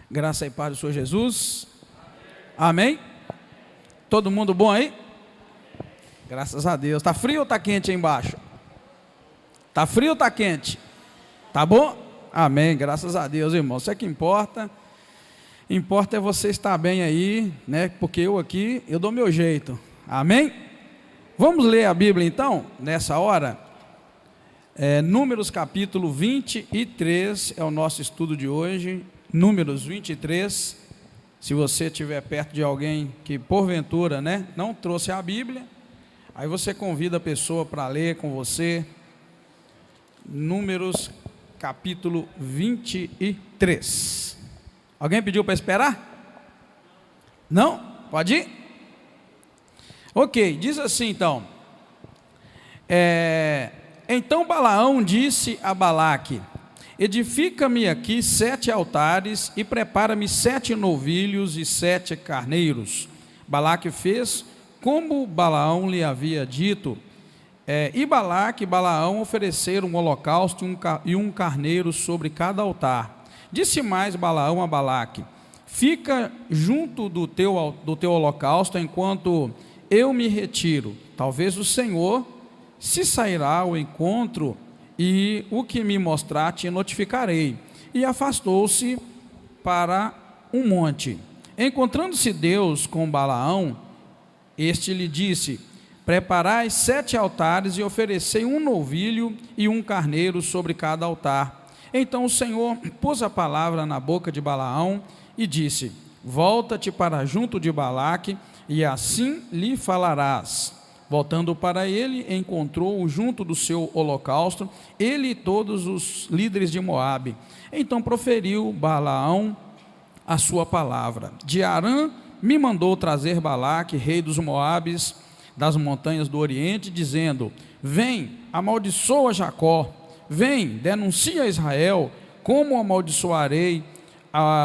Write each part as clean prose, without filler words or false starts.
Graça e paz do Senhor Jesus. Amém? Todo mundo bom aí? Graças a Deus. Tá frio ou tá quente aí embaixo? Tá frio ou tá quente? Tá bom? Amém. Graças a Deus, irmão. Isso é que importa. Importa é você estar bem aí, né? Porque eu aqui, eu dou meu jeito. Amém? Vamos ler a Bíblia então, nessa hora? Números capítulo 23 é o nosso estudo de hoje. Números 23. Se você estiver perto de alguém que porventura, né, não trouxe a Bíblia, aí você convida a pessoa para ler com você. Números capítulo 23. Alguém pediu para esperar? Não? Pode ir? Ok, diz assim então. Então Balaão disse a Balaque: edifica-me aqui 7 altares e prepara-me 7 novilhos e 7 carneiros. Balaque fez como Balaão lhe havia dito. E Balaque e Balaão ofereceram um holocausto e um carneiro sobre cada altar. Disse mais Balaão a Balaque: fica junto do teu holocausto enquanto eu me retiro. Talvez o Senhor se sairá ao encontro e o que me mostrar te notificarei. E afastou-se para um monte. Encontrando-se Deus com Balaão, este lhe disse: preparai 7 altares e oferecei um novilho e um carneiro sobre cada altar. Então o Senhor pôs a palavra na boca de Balaão e disse: volta-te para junto de Balaque e assim lhe falarás. Voltando para ele, encontrou-o junto do seu holocausto, ele e todos os líderes de Moabe. Então proferiu Balaão a sua palavra: de Arã me mandou trazer Balaque, rei dos Moabes, das montanhas do Oriente, dizendo: vem, amaldiçoa Jacó, vem, denuncia a Israel, como amaldiçoarei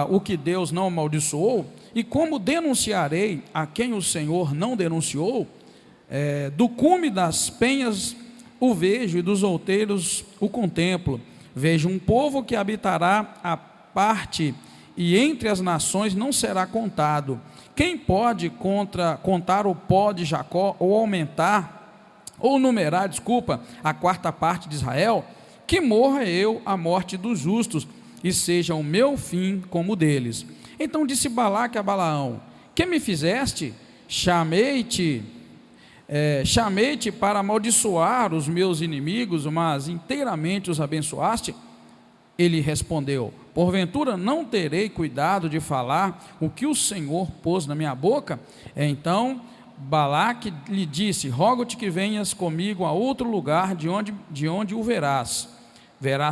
o que Deus não amaldiçoou, e como denunciarei a quem o Senhor não denunciou? Do cume das penhas o vejo, e dos outeiros o contemplo. Vejo um povo que habitará à parte, e entre as nações não será contado. Quem pode contar o pó de Jacó, ou aumentar, ou numerar, a 4ª parte de Israel? Que morra eu a morte dos justos, e seja o meu fim como o deles. Então disse Balaque a Balaão: que me fizeste? Chamei-te para amaldiçoar os meus inimigos, mas inteiramente os abençoaste? Ele respondeu: porventura não terei cuidado de falar o que o Senhor pôs na minha boca? Então Balaque lhe disse: rogo-te que venhas comigo a outro lugar de onde o verás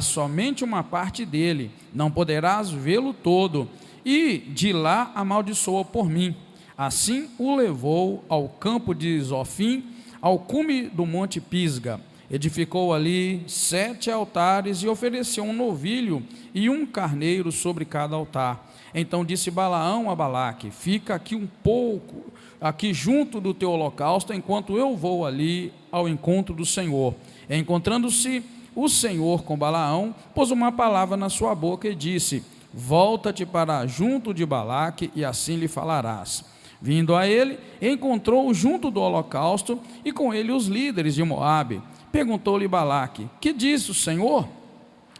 somente uma parte dele, não poderás vê-lo todo, e de lá amaldiçoa por mim. Assim o levou ao campo de Zofim, ao cume do monte Pisga. Edificou ali 7 altares e ofereceu um novilho e um carneiro sobre cada altar. Então disse Balaão a Balaque: fica aqui um pouco, aqui junto do teu holocausto, enquanto eu vou ali ao encontro do Senhor. Encontrando-se o Senhor com Balaão, pôs uma palavra na sua boca e disse: volta-te para junto de Balaque e assim lhe falarás. Vindo a ele, encontrou-o junto do holocausto e com ele os líderes de Moabe. Perguntou-lhe Balaque: que diz o Senhor?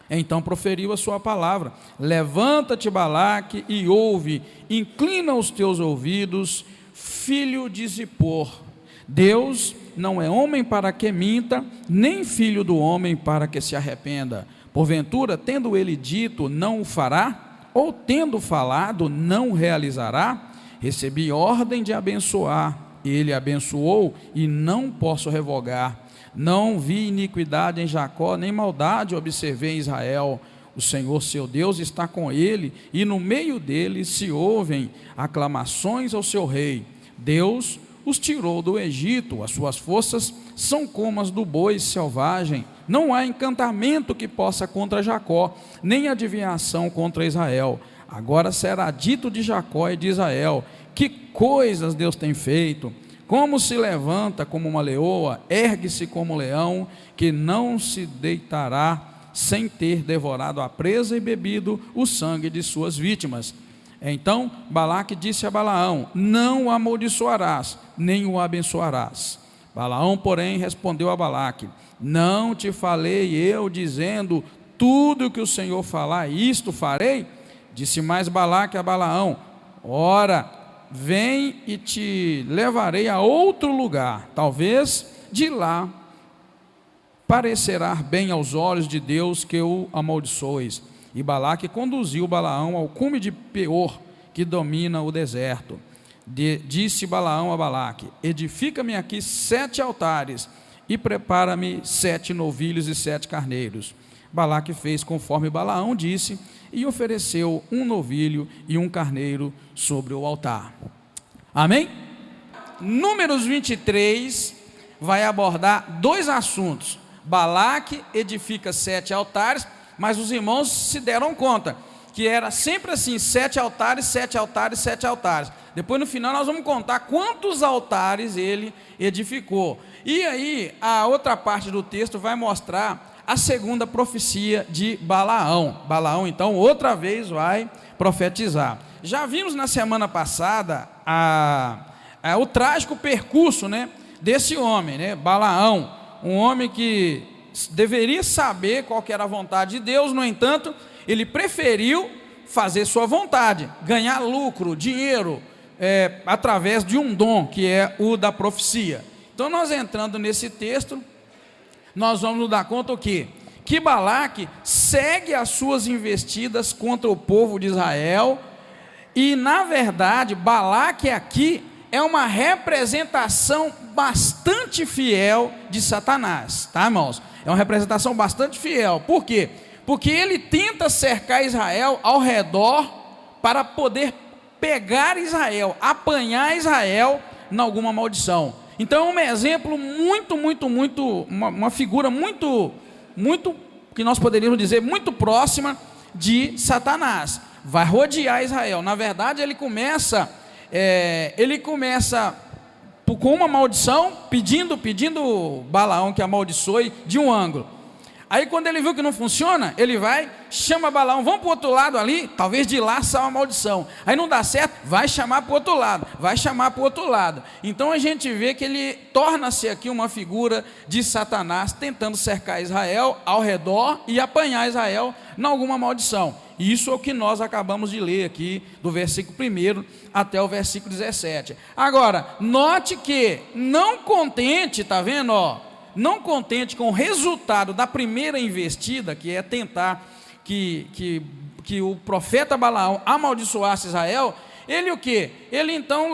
Então proferiu a sua palavra: levanta-te, Balaque, e ouve, inclina os teus ouvidos, filho de Zippor. Deus não é homem para que minta, nem filho do homem para que se arrependa. Porventura, tendo ele dito, não o fará? Ou tendo falado, não realizará? Recebi ordem de abençoar, ele abençoou e não posso revogar. Não vi iniquidade em Jacó, nem maldade observei em Israel. O Senhor seu Deus está com ele, e no meio dele se ouvem aclamações ao seu rei. Deus os tirou do Egito, as suas forças são como as do boi selvagem. Não há encantamento que possa contra Jacó, nem adivinhação contra Israel. Agora será dito de Jacó e de Israel: que coisas Deus tem feito! Como se levanta como uma leoa, ergue-se como um leão, que não se deitará sem ter devorado a presa e bebido o sangue de suas vítimas. Então Balaque disse a Balaão: não o amaldiçoarás, nem o abençoarás. Balaão, porém, respondeu a Balaque: não te falei eu, dizendo, tudo o que o Senhor falar, isto farei? Disse mais Balaque a Balaão: ora, vem e te levarei a outro lugar, talvez de lá parecerá bem aos olhos de Deus que o amaldiçoes. E Balaque conduziu Balaão ao cume de Peor, que domina o deserto. Disse Balaão a Balaque: edifica-me aqui 7 altares, e prepara-me 7 novilhos e 7 carneiros. Balaque fez conforme Balaão disse, e ofereceu um novilho e um carneiro sobre o altar. Amém? Números 23 vai abordar 2 assuntos. Balaque edifica 7 altares, mas os irmãos se deram conta que era sempre assim: 7 altares, 7 altares, 7 altares. Depois no final nós vamos contar quantos altares ele edificou. E aí a outra parte do texto vai mostrar a segunda profecia de Balaão. Balaão então outra vez vai profetizar. Já vimos na semana passada o trágico percurso, né, desse homem, né, Balaão, um homem que deveria saber qual que era a vontade de Deus. No entanto, ele preferiu fazer sua vontade, ganhar lucro, dinheiro, através de um dom, que é o da profecia. Então nós entrando nesse texto, nós vamos nos dar conta o quê? Que Balaque segue as suas investidas contra o povo de Israel, e na verdade Balaque aqui é uma representação bastante fiel de Satanás, tá, irmãos? É uma representação bastante fiel. Por quê? Porque ele tenta cercar Israel ao redor para poder pegar Israel, apanhar Israel em alguma maldição. Então é um exemplo uma figura muito, que nós poderíamos dizer, muito próxima de Satanás. Vai rodear Israel. Na verdade ele começa com uma maldição, pedindo Balaão que amaldiçoe de um ângulo. Aí quando ele viu que não funciona, ele vai, chama Balaão: vamos para o outro lado ali, talvez de lá saia uma maldição. Aí não dá certo, vai chamar para o outro lado, vai chamar para o outro lado. Então a gente vê que ele torna-se aqui uma figura de Satanás, tentando cercar Israel ao redor e apanhar Israel em alguma maldição. Isso é o que nós acabamos de ler aqui, do versículo 1 até o versículo 17. Agora, note que, não contente, está vendo, não contente com o resultado da primeira investida, que é tentar que o profeta Balaão amaldiçoasse Israel, ele o quê? Ele então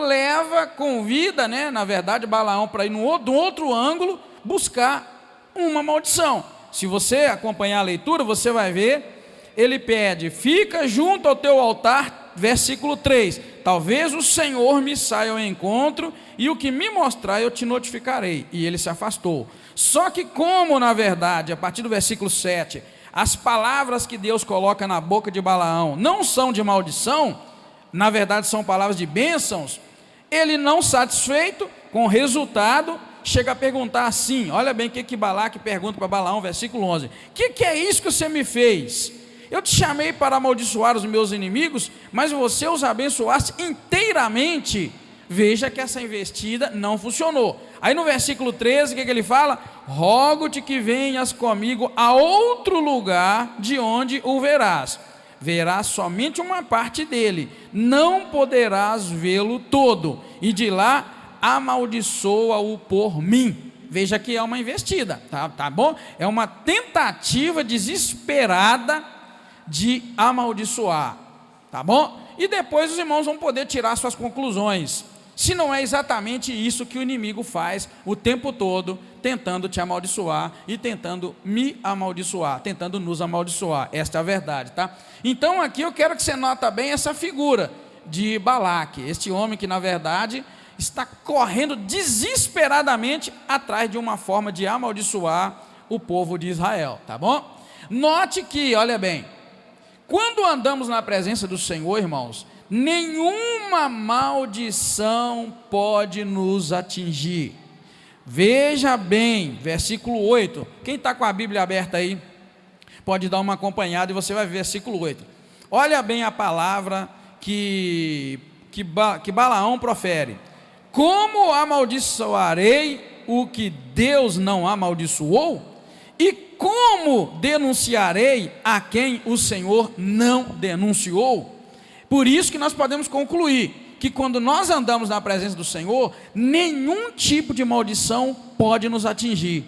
convida, né, na verdade, Balaão para ir do outro ângulo buscar uma maldição. Se você acompanhar a leitura, você vai ver, ele pede: fica junto ao teu altar, versículo 3, talvez o Senhor me saia ao encontro, e o que me mostrar eu te notificarei. E ele se afastou. Só que como, na verdade, a partir do versículo 7, as palavras que Deus coloca na boca de Balaão não são de maldição, na verdade são palavras de bênçãos, ele, não satisfeito com o resultado, chega a perguntar assim, olha bem o que Balaque pergunta para Balaão, versículo 11, que é isso que você me fez? Eu te chamei para amaldiçoar os meus inimigos, mas você os abençoaste inteiramente. Veja que essa investida não funcionou. Aí no versículo 13, o que ele fala? Rogo-te que venhas comigo a outro lugar de onde o verás. Verás somente uma parte dele, não poderás vê-lo todo, e de lá amaldiçoa-o por mim. Veja que é uma investida, tá bom? É uma tentativa desesperada de amaldiçoar, tá bom? E depois os irmãos vão poder tirar suas conclusões, se não é exatamente isso que o inimigo faz o tempo todo, tentando te amaldiçoar e tentando me amaldiçoar, tentando nos amaldiçoar. Esta é a verdade, tá? Então aqui eu quero que você nota bem essa figura de Balaque, este homem que na verdade está correndo desesperadamente atrás de uma forma de amaldiçoar o povo de Israel, tá bom? Note que, olha bem, quando andamos na presença do Senhor, irmãos, nenhuma maldição pode nos atingir. Veja bem, versículo 8, quem está com a Bíblia aberta aí, pode dar uma acompanhada e você vai ver versículo 8, olha bem a palavra que Balaão profere: como amaldiçoarei o que Deus não amaldiçoou? E como denunciarei a quem o Senhor não denunciou? Por isso que nós podemos concluir que quando nós andamos na presença do Senhor, nenhum tipo de maldição pode nos atingir,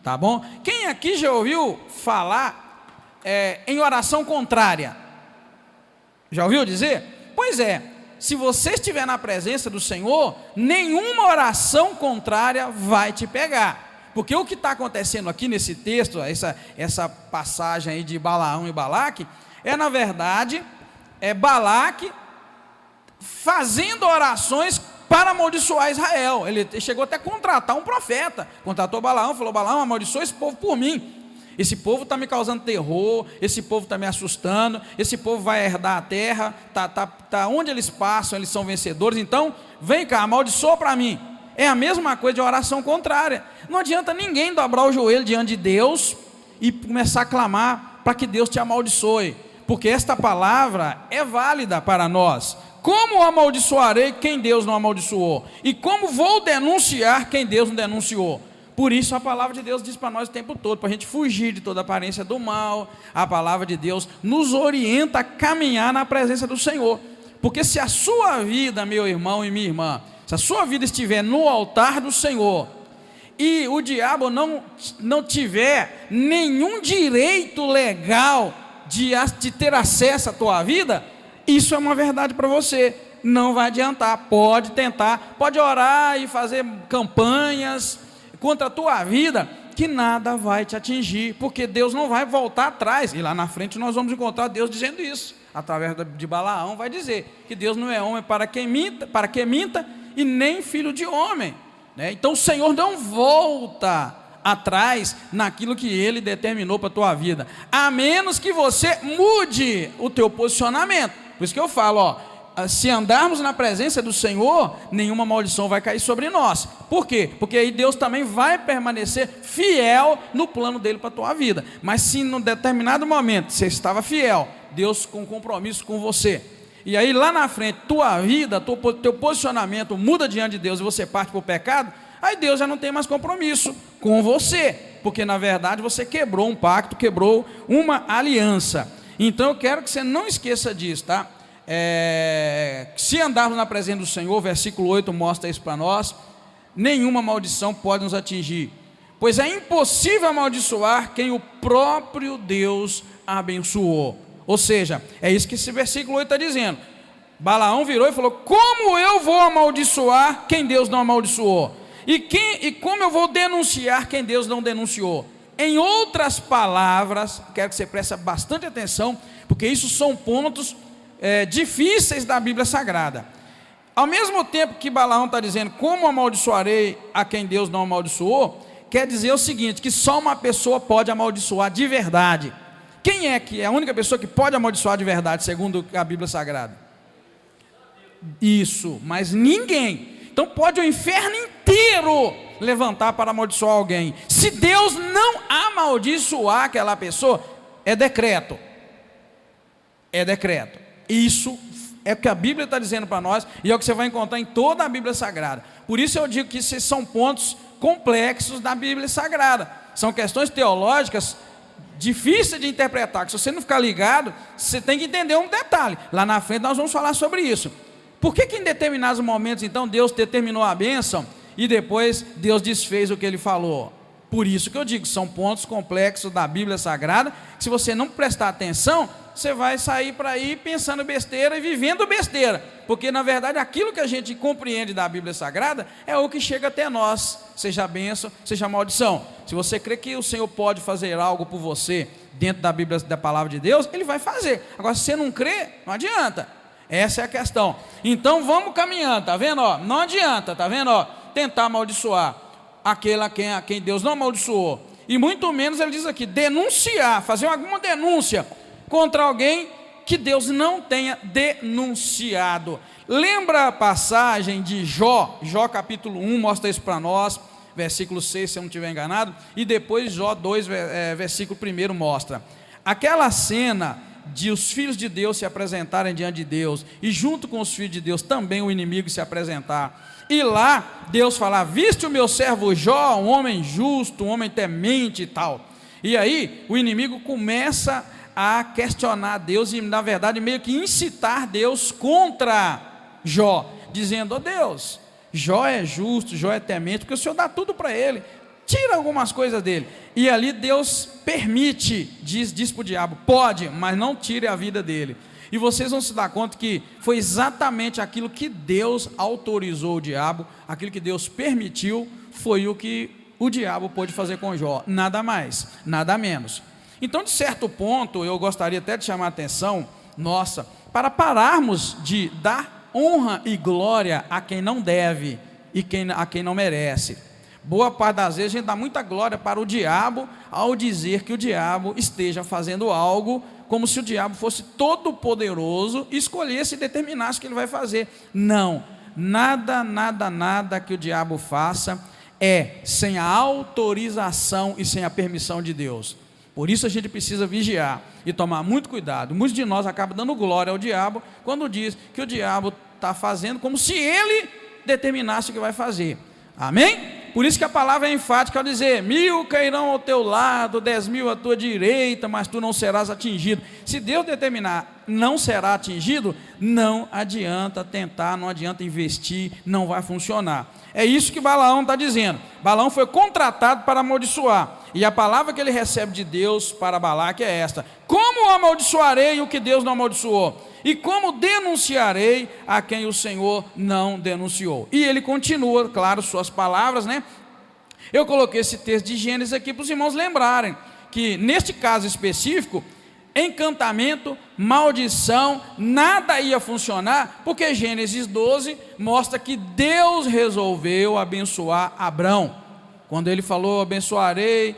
tá bom? Quem aqui já ouviu falar em oração contrária? Já ouviu dizer? Pois é, se você estiver na presença do Senhor, nenhuma oração contrária vai te pegar, porque o que está acontecendo aqui nesse texto, essa passagem aí de Balaão e Balaque, na verdade, Balaque fazendo orações para amaldiçoar Israel. Ele chegou até a contratar um profeta, contratou Balaão, falou: Balaão, amaldiçoa esse povo por mim, esse povo está me causando terror, esse povo está me assustando, esse povo vai herdar a terra, onde eles passam, eles são vencedores, então vem cá, amaldiçoa para mim. É a mesma coisa de oração contrária. Não adianta ninguém dobrar o joelho diante de Deus e começar a clamar para que Deus te amaldiçoe, porque esta palavra é válida para nós. Como amaldiçoarei quem Deus não amaldiçoou? E como vou denunciar quem Deus não denunciou? Por isso a palavra de Deus diz para nós o tempo todo, para a gente fugir de toda aparência do mal. A palavra de Deus nos orienta a caminhar na presença do Senhor, porque se a sua vida, meu irmão e minha irmã, se a sua vida estiver no altar do Senhor, e o diabo não tiver nenhum direito legal de ter acesso à tua vida, isso é uma verdade para você. Não vai adiantar, pode tentar, pode orar e fazer campanhas contra a tua vida, que nada vai te atingir, porque Deus não vai voltar atrás. E lá na frente nós vamos encontrar Deus dizendo isso, através de Balaão vai dizer que Deus não é homem para que minta, e nem filho de homem, né? Então o Senhor não volta atrás naquilo que Ele determinou para a tua vida, a menos que você mude o teu posicionamento. Por isso que eu falo, se andarmos na presença do Senhor, nenhuma maldição vai cair sobre nós. Por quê? Porque aí Deus também vai permanecer fiel no plano dele para a tua vida. Mas se em um determinado momento você estava fiel, Deus com compromisso com você, e aí lá na frente tua vida, teu posicionamento muda diante de Deus e você parte para o pecado, aí Deus já não tem mais compromisso com você, porque na verdade você quebrou um pacto, quebrou uma aliança. Então eu quero que você não esqueça disso, tá? Se andarmos na presença do Senhor, versículo 8 mostra isso para nós: nenhuma maldição pode nos atingir, pois é impossível amaldiçoar quem o próprio Deus abençoou. Ou seja, é isso que esse versículo 8 está dizendo. Balaão virou e falou: como eu vou amaldiçoar quem Deus não amaldiçoou? E como eu vou denunciar quem Deus não denunciou? Em outras palavras, quero que você preste bastante atenção, porque isso são pontos difíceis da Bíblia Sagrada. Ao mesmo tempo que Balaão está dizendo como amaldiçoarei a quem Deus não amaldiçoou, quer dizer o seguinte, que só uma pessoa pode amaldiçoar de verdade. Quem é que é a única pessoa que pode amaldiçoar de verdade, segundo a Bíblia Sagrada? Isso, mas ninguém. Então pode o inferno inteiro levantar para amaldiçoar alguém. Se Deus não amaldiçoar aquela pessoa, é decreto. É decreto. Isso é o que a Bíblia está dizendo para nós, e é o que você vai encontrar em toda a Bíblia Sagrada. Por isso eu digo que esses são pontos complexos da Bíblia Sagrada. São questões teológicas difíceis de interpretar, que se você não ficar ligado, você tem que entender um detalhe. Lá na frente nós vamos falar sobre isso. Por que em determinados momentos, então, Deus determinou a bênção e depois Deus desfez o que Ele falou? Por isso que eu digo, são pontos complexos da Bíblia Sagrada, que se você não prestar atenção, você vai sair para aí pensando besteira e vivendo besteira, porque na verdade aquilo que a gente compreende da Bíblia Sagrada é o que chega até nós, seja bênção, seja maldição. Se você crê que o Senhor pode fazer algo por você dentro da Bíblia, da palavra de Deus, Ele vai fazer. Agora se você não crê, não adianta. Essa é a questão. Então vamos caminhando, tá vendo? Não adianta, tá vendo? Tentar amaldiçoar aquele a quem Deus não amaldiçoou, e muito menos ele diz aqui, denunciar, fazer alguma denúncia contra alguém que Deus não tenha denunciado. Lembra a passagem de Jó capítulo 1, mostra isso para nós, versículo 6, se eu não estiver enganado, e depois Jó 2, versículo 1 mostra aquela cena de os filhos de Deus se apresentarem diante de Deus, e junto com os filhos de Deus também o inimigo se apresentar, e lá Deus falar: viste o meu servo Jó, um homem justo, um homem temente e tal. E aí o inimigo começa a questionar Deus e, na verdade, meio que incitar Deus contra Jó, dizendo: ó Deus, Jó é justo, Jó é temente, porque o Senhor dá tudo para ele, tira algumas coisas dele. E ali Deus permite, diz para o diabo: pode, mas não tire a vida dele. E vocês vão se dar conta que foi exatamente aquilo que Deus autorizou o diabo, aquilo que Deus permitiu, foi o que o diabo pôde fazer com Jó, nada mais, nada menos. Então, de certo ponto, eu gostaria até de chamar a atenção nossa, para pararmos de dar honra e glória a quem não deve e a quem não merece. Boa parte das vezes a gente dá muita glória para o diabo, ao dizer que o diabo esteja fazendo algo, como se o diabo fosse todo poderoso e escolhesse e determinasse o que ele vai fazer. Não, nada que o diabo faça é sem a autorização e sem a permissão de Deus. Por isso a gente precisa vigiar e tomar muito cuidado. Muitos de nós acabam dando glória ao diabo quando diz que o diabo está fazendo como se ele determinasse o que vai fazer. Amém? Por isso que a palavra é enfática ao dizer: 1000 cairão ao teu lado, 10.000 à tua direita, mas tu não serás atingido. Se Deus determinar não será atingido, não adianta tentar, não adianta investir, não vai funcionar. É isso que Balaão está dizendo. Balaão foi contratado para amaldiçoar, e a palavra que ele recebe de Deus para Balaque é esta: como amaldiçoarei o que Deus não amaldiçoou? E como denunciarei a quem o Senhor não denunciou? E ele continua, claro, suas palavras, né? Eu coloquei esse texto de Gênesis aqui para os irmãos lembrarem que neste caso específico, encantamento, maldição, nada ia funcionar, porque Gênesis 12 mostra que Deus resolveu abençoar Abrão. Quando ele falou: abençoarei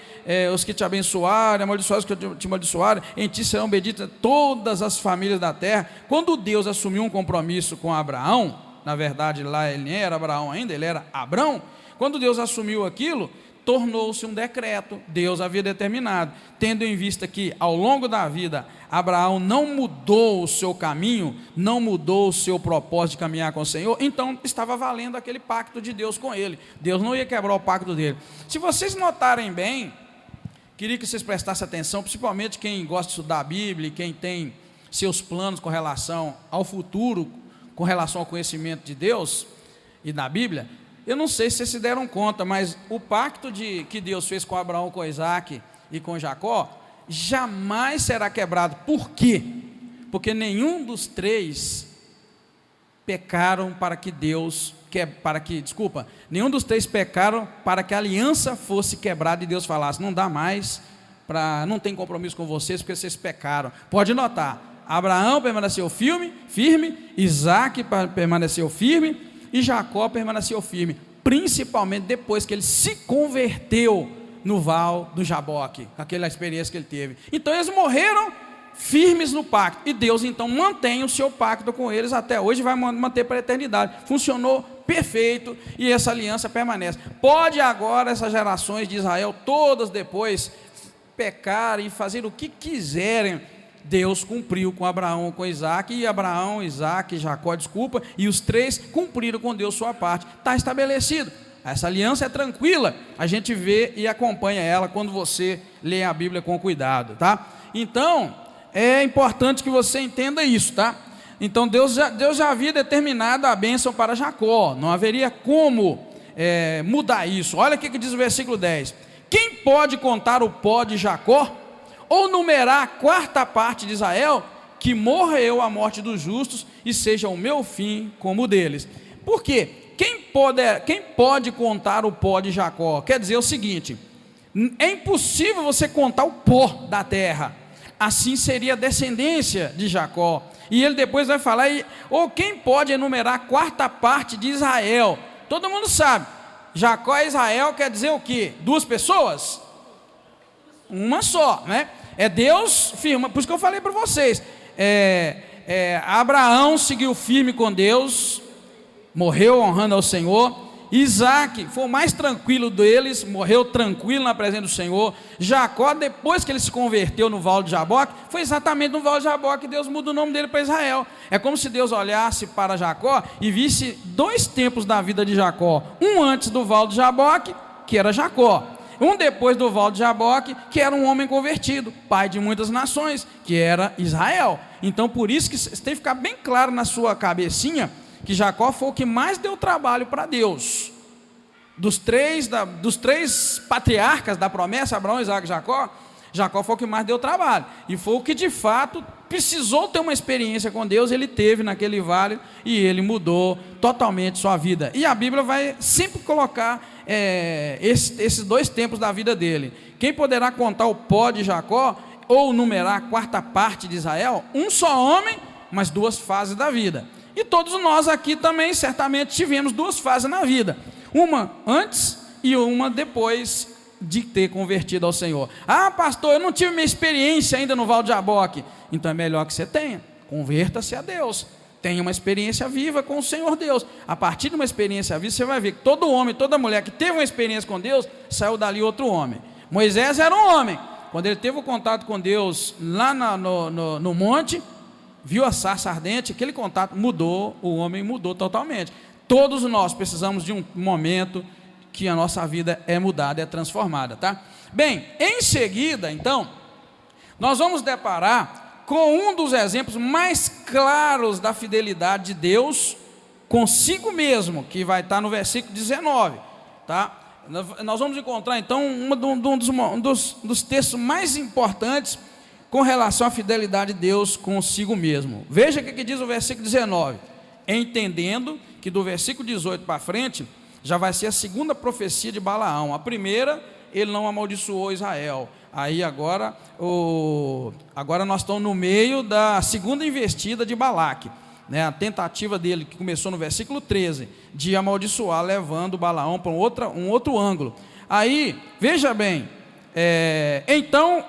os que te abençoarem, amaldiçoarei os que te amaldiçoarem, em ti serão benditas todas as famílias da terra. Quando Deus assumiu um compromisso com Abraão, na verdade lá ele nem era Abraão ainda, ele era Abrão. Quando Deus assumiu aquilo, tornou-se um decreto, Deus havia determinado, tendo em vista que ao longo da vida Abraão não mudou o seu caminho, não mudou o seu propósito de caminhar com o Senhor, então estava valendo aquele pacto de Deus com ele. Deus não ia quebrar o pacto dele. Se vocês notarem bem, queria que vocês prestassem atenção, principalmente quem gosta de estudar a Bíblia e quem tem seus planos com relação ao futuro, com relação ao conhecimento de Deus e da Bíblia. Eu não sei se vocês se deram conta, mas o pacto que Deus fez com Abraão, com Isaac e com Jacó, jamais será quebrado. Por quê? Porque nenhum dos três pecaram nenhum dos três pecaram para que a aliança fosse quebrada e Deus falasse: não dá mais, não tem compromisso com vocês porque vocês pecaram. Pode notar, Abraão permaneceu firme, Isaac permaneceu firme, e Jacó permaneceu firme, principalmente depois que ele se converteu no Val do Jaboque, com aquela experiência que ele teve. Então eles morreram firmes no pacto, e Deus então mantém o seu pacto com eles até hoje, vai manter para a eternidade. Funcionou perfeito, e essa aliança permanece. Pode agora essas gerações de Israel, todas depois, pecarem e fazer o que quiserem, Deus cumpriu com Abraão, com Isaac, e Abraão, Isaac, Jacó, e os três cumpriram com Deus sua parte. Está estabelecido. Essa aliança é tranquila, a gente vê e acompanha ela quando você lê a Bíblia com cuidado, tá? Então, é importante que você entenda isso, tá? Então, Deus já havia determinado a bênção para Jacó, não haveria como mudar isso. Olha o que diz o versículo 10: quem pode contar o pó de Jacó, ou numerar a quarta parte de Israel, que morreu a morte dos justos, e seja o meu fim como o deles? Por quê? Quem pode contar o pó de Jacó? Quer dizer o seguinte: é impossível você contar o pó da terra, assim seria a descendência de Jacó. E ele depois vai falar: ou quem pode enumerar a quarta parte de Israel? Todo mundo sabe, Jacó e Israel quer dizer o quê? Duas pessoas? Uma só, né? É Deus firme. Por isso que eu falei para vocês, Abraão seguiu firme com Deus, morreu honrando ao Senhor, Isaac foi o mais tranquilo deles, morreu tranquilo na presença do Senhor. Jacó, depois que ele se converteu no Val de Jaboque, foi exatamente no Val de Jaboque que Deus muda o nome dele para Israel. É como se Deus olhasse para Jacó e visse dois tempos da vida de Jacó: um antes do Val de Jaboque, que era Jacó; um depois do Val de Jaboque, que era um homem convertido, pai de muitas nações, que era Israel. Então, por isso que tem que ficar bem claro na sua cabecinha que Jacó foi o que mais deu trabalho para Deus. Dos três patriarcas da promessa, Abraão, Isaac e Jacó, Jacó foi o que mais deu trabalho, e foi o que de fato precisou ter uma experiência com Deus. Ele teve naquele vale, e ele mudou totalmente sua vida. E a Bíblia vai sempre colocar esses dois tempos da vida dele. Quem poderá contar o pó de Jacó, ou numerar a quarta parte de Israel? Um só homem, mas duas fases da vida. E todos nós aqui também certamente tivemos duas fases na vida, uma antes e uma depois de ter convertido ao Senhor. Ah, pastor, eu não tive minha experiência ainda no Val de Jaboque. Então é melhor que você tenha. Converta-se a Deus, tenha uma experiência viva com o Senhor Deus. A partir de uma experiência viva, você vai ver que todo homem, toda mulher que teve uma experiência com Deus, saiu dali outro homem. Moisés era um homem. Quando ele teve o contato com Deus lá no monte, viu a sarça ardente, aquele contato mudou, o homem mudou totalmente. Todos nós precisamos de um momento que a nossa vida é mudada, é transformada, tá? Bem, em seguida, então, nós vamos deparar com um dos exemplos mais claros da fidelidade de Deus consigo mesmo, que vai estar no versículo 19, tá? Nós vamos encontrar, então, um dos textos mais importantes com relação à fidelidade de Deus consigo mesmo. Veja o que diz o versículo 19: entendendo que do versículo 18 para frente, já vai ser a segunda profecia de Balaão. A primeira, ele não amaldiçoou Israel. Aí agora nós estamos no meio da segunda investida de Balaque, né? A tentativa dele, que começou no versículo 13, de amaldiçoar, levando Balaão para um outro ângulo. Aí, veja bem, então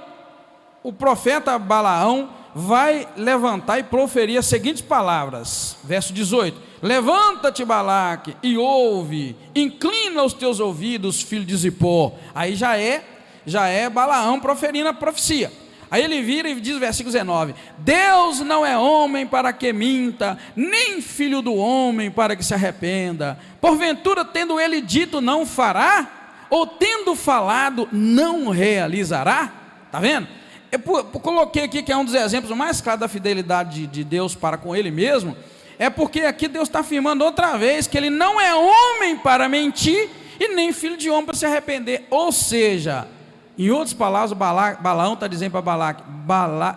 o profeta Balaão vai levantar e proferir as seguintes palavras, verso 18: levanta-te, Balaque, e ouve, inclina os teus ouvidos, filho de Zippor. Aí já é Balaão proferindo a profecia. Aí ele vira e diz, versículo 19: Deus não é homem para que minta, nem filho do homem para que se arrependa. Porventura, tendo ele dito, não fará? Ou tendo falado, não realizará? Está vendo? Eu coloquei aqui que é um dos exemplos mais claros da fidelidade de Deus para com ele mesmo. É porque aqui Deus está afirmando outra vez que ele não é homem para mentir, e nem filho de homem para se arrepender. Ou seja, em outras palavras, Balaão está dizendo para Balaque,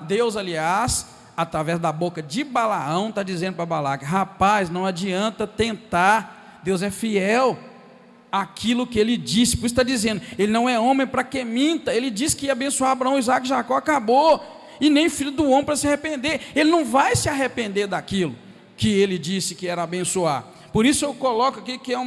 Deus, aliás, através da boca de Balaão, está dizendo para Balaque: rapaz, não adianta tentar, Deus é fiel àquilo que ele disse. Por isso está dizendo, ele não é homem para que minta. Ele disse que ia abençoar Abraão, Isaac e Jacó, acabou. E nem filho do homem para se arrepender. Ele não vai se arrepender daquilo que ele disse que era abençoar. Por isso eu coloco aqui que é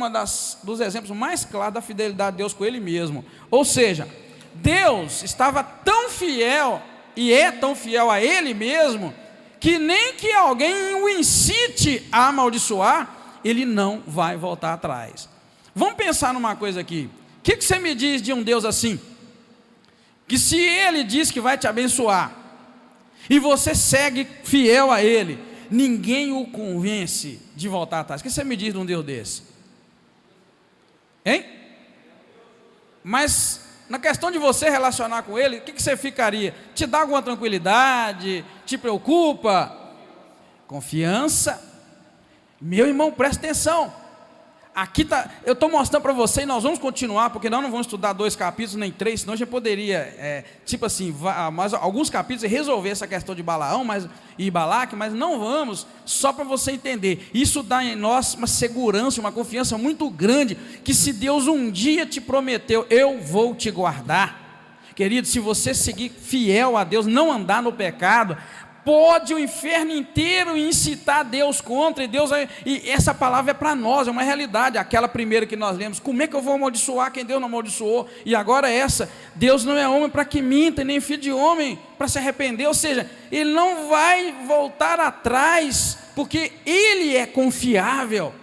dos exemplos mais claros da fidelidade de Deus com ele mesmo. Ou seja, Deus estava tão fiel, e é tão fiel a ele mesmo, que nem que alguém o incite a amaldiçoar, ele não vai voltar atrás. Vamos pensar numa coisa aqui. O que você me diz de um Deus assim? Que se ele diz que vai te abençoar, e você segue fiel a ele, ninguém o convence de voltar atrás. O que você me diz de um Deus desse? Hein? Mas na questão de você relacionar com ele, o que você ficaria? Te dá alguma tranquilidade? Te preocupa? Confiança. Meu irmão, presta atenção. Aqui tá, eu estou mostrando para você, e nós vamos continuar, porque nós não vamos estudar 2 capítulos, nem 3, senão a gente poderia, mais alguns capítulos e resolver essa questão de Balaão e Balaque, mas não vamos, só para você entender. Isso dá em nós uma segurança, uma confiança muito grande, que se Deus um dia te prometeu, eu vou te guardar. Querido, se você seguir fiel a Deus, não andar no pecado, pode o inferno inteiro incitar Deus contra, e essa palavra é para nós, é uma realidade. Aquela primeira que nós lemos, como é que eu vou amaldiçoar quem Deus não amaldiçoou? E agora essa, Deus não é homem para que minta, nem filho de homem para se arrepender. Ou seja, ele não vai voltar atrás, porque ele é confiável,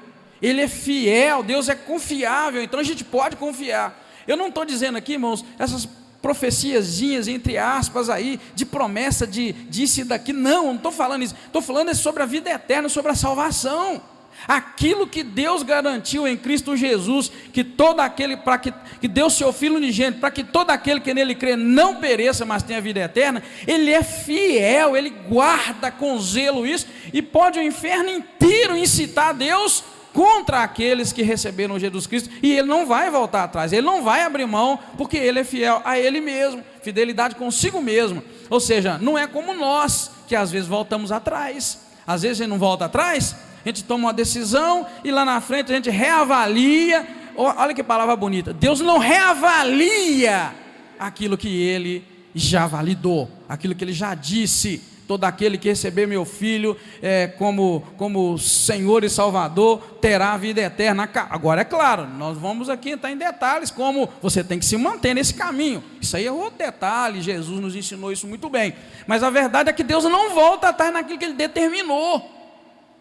Ele é fiel, Deus é confiável, então a gente pode confiar. Eu não estou dizendo aqui, irmãos, essas profeciazinhas, entre aspas, aí, de promessa de disso e daqui, não estou falando isso, estou falando sobre a vida eterna, sobre a salvação, aquilo que Deus garantiu em Cristo Jesus, que todo aquele, que deu seu Filho unigênito, para que todo aquele que nele crê não pereça, mas tenha vida eterna. Ele é fiel, ele guarda com zelo isso, e pode o inferno inteiro incitar Deus contra aqueles que receberam Jesus Cristo, e ele não vai voltar atrás, ele não vai abrir mão, porque ele é fiel a ele mesmo, fidelidade consigo mesmo. Ou seja, não é como nós, que às vezes voltamos atrás. Às vezes a gente não volta atrás, a gente toma uma decisão, e lá na frente a gente reavalia. Olha que palavra bonita, Deus não reavalia aquilo que ele já validou, aquilo que ele já disse: todo aquele que receber meu Filho como Senhor e Salvador terá a vida eterna. Agora é claro, nós vamos aqui entrar em detalhes, como você tem que se manter nesse caminho. Isso aí é outro detalhe, Jesus nos ensinou isso muito bem. Mas a verdade é que Deus não volta atrás naquilo que Ele determinou.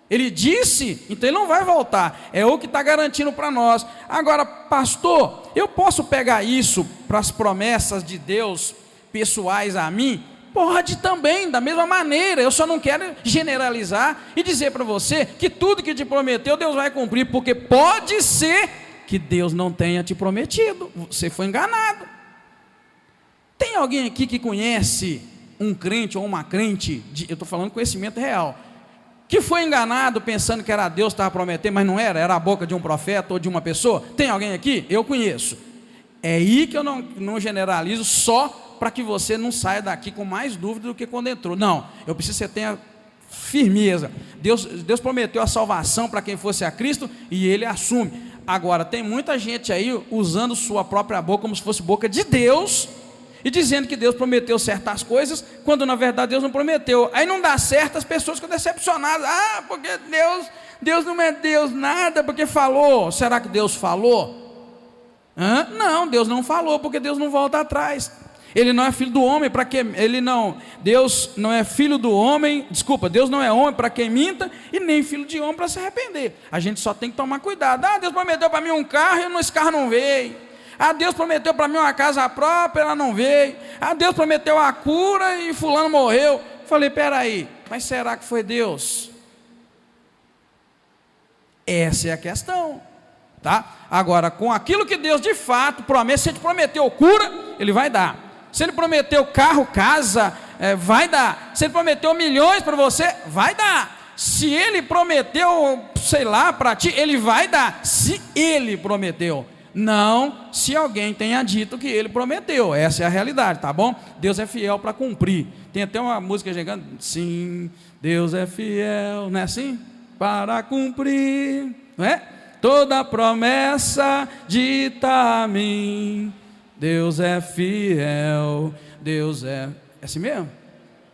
Ele disse, então Ele não vai voltar. É o que está garantindo para nós. Agora, pastor, eu posso pegar isso para as promessas de Deus pessoais a mim? Pode também, da mesma maneira. Eu só não quero generalizar e dizer para você que tudo que te prometeu Deus vai cumprir, porque pode ser que Deus não tenha te prometido, você foi enganado. Tem alguém aqui que conhece um crente ou uma crente, eu estou falando conhecimento real, que foi enganado pensando que era Deus que estava prometendo, mas não era, era a boca de um profeta ou de uma pessoa? Tem alguém aqui? Eu conheço. É aí que eu não generalizo, só para que você não saia daqui com mais dúvida do que quando entrou. Não, eu preciso que você tenha firmeza. Deus prometeu a salvação para quem fosse a Cristo, e Ele assume. Agora, tem muita gente aí usando sua própria boca como se fosse boca de Deus, e dizendo que Deus prometeu certas coisas, quando na verdade Deus não prometeu. Aí não dá certo, as pessoas ficam decepcionadas. Porque Deus não é Deus nada, porque falou. Será que Deus falou? Não, Deus não falou, porque Deus não volta atrás. Ele não é filho do homem para que Deus não é filho do homem, Deus não é homem para quem minta, e nem filho de homem para se arrepender. A gente só tem que tomar cuidado. Deus prometeu para mim um carro, e esse carro não veio. Deus prometeu para mim uma casa própria, ela não veio. Deus prometeu a cura e fulano morreu. Falei, peraí, mas será que foi Deus? Essa é a questão, tá? Agora, com aquilo que Deus de fato promete, se Ele prometeu cura, Ele vai dar. Se Ele prometeu carro, casa, vai dar. Se Ele prometeu milhões para você, vai dar. Se Ele prometeu, sei lá, para ti, Ele vai dar. Se Ele prometeu, não se alguém tenha dito que Ele prometeu. Essa é a realidade, tá bom? Deus é fiel para cumprir. Tem até uma música chegando: sim, Deus é fiel, não é assim? Para cumprir, não é? Toda promessa dita a mim. Deus é fiel, Deus é assim mesmo?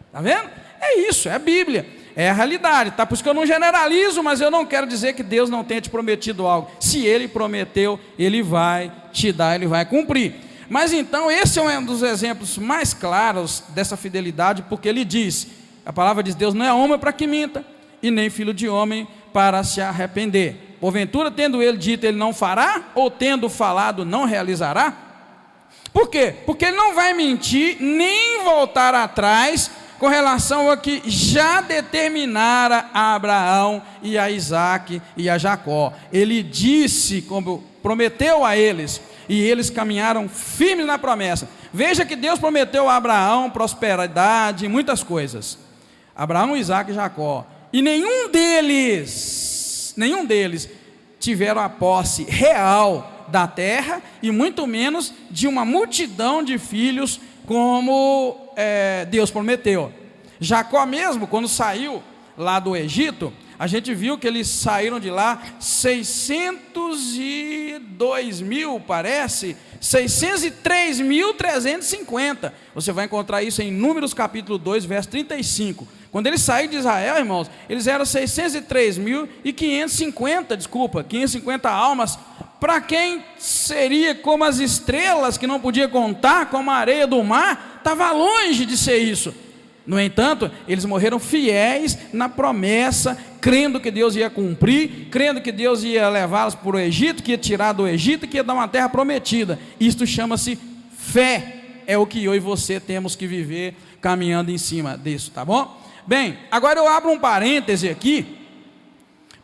Está vendo? É isso, é a Bíblia, é a realidade, tá? Por isso que eu não generalizo, mas eu não quero dizer que Deus não tenha te prometido algo. Se Ele prometeu, Ele vai te dar, Ele vai cumprir. Mas então, esse é um dos exemplos mais claros dessa fidelidade, porque Ele diz, a palavra diz: Deus não é homem para que minta, e nem filho de homem para se arrepender. Porventura, tendo Ele dito, Ele não fará, ou tendo falado, não realizará? Por quê? Porque Ele não vai mentir, nem voltar atrás com relação a que já determinara a Abraão e a Isaque e a Jacó. Ele disse, como prometeu a eles, e eles caminharam firmes na promessa. Veja que Deus prometeu a Abraão prosperidade, muitas coisas. Abraão, Isaque e Jacó. E nenhum deles tiveram a posse real da terra, e muito menos de uma multidão de filhos, como Deus prometeu. Jacó mesmo, quando saiu lá do Egito, a gente viu que eles saíram de lá 603.350. Você vai encontrar isso em Números capítulo 2, verso 35. Quando eles saíram de Israel, irmãos, eles eram 550 almas, para quem seria como as estrelas, que não podia contar, como a areia do mar. Estava longe de ser isso. No entanto, eles morreram fiéis na promessa, crendo que Deus ia cumprir, crendo que Deus ia levá-los para o Egito, que ia tirar do Egito, que ia dar uma terra prometida. Isto chama-se fé. É o que eu e você temos que viver caminhando em cima disso, tá bom? Bem, agora eu abro um parêntese aqui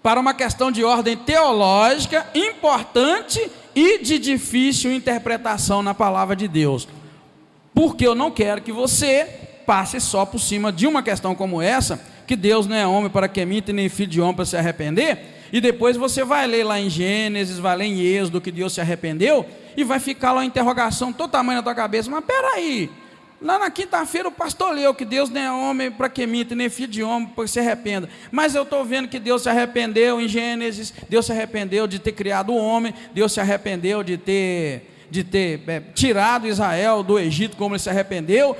para uma questão de ordem teológica importante e de difícil interpretação na palavra de Deus, porque eu não quero que você passe só por cima de uma questão como essa, que Deus não é homem para que minta, nem filho de homem para se arrepender, e depois você vai ler lá em Gênesis, vai ler em Êxodo que Deus se arrependeu, e vai ficar lá uma interrogação todo tamanho na tua cabeça. Mas peraí, lá na quinta-feira o pastor leu que Deus não é homem para que minta, nem filho de homem para que se arrependa, mas eu estou vendo que Deus se arrependeu em Gênesis, Deus se arrependeu de ter criado o homem, Deus se arrependeu de ter tirado Israel do Egito como ele se arrependeu.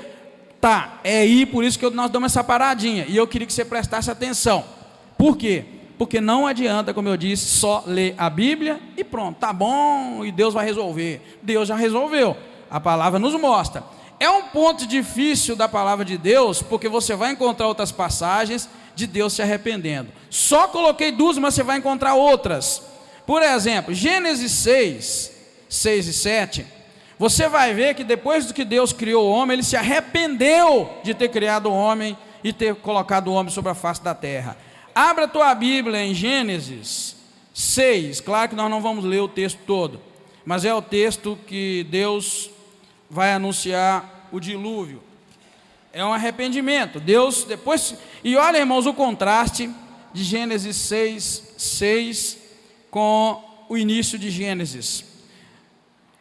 Tá, é aí por isso que nós damos essa paradinha, e eu queria que você prestasse atenção. Por quê? Porque não adianta, como eu disse, só ler a Bíblia e pronto, tá bom, e Deus vai resolver. Deus já resolveu, a palavra nos mostra. É um ponto difícil da palavra de Deus, porque você vai encontrar outras passagens de Deus se arrependendo. Só coloquei duas, mas você vai encontrar outras. Por exemplo, Gênesis 6 e 7, você vai ver que depois que Deus criou o homem, ele se arrependeu de ter criado o homem e ter colocado o homem sobre a face da terra. Abra a tua Bíblia em Gênesis 6, claro que nós não vamos ler o texto todo, mas é o texto que Deus vai anunciar o dilúvio. É um arrependimento. Deus depois, e olha, irmãos, o contraste de Gênesis 6 com o início de Gênesis.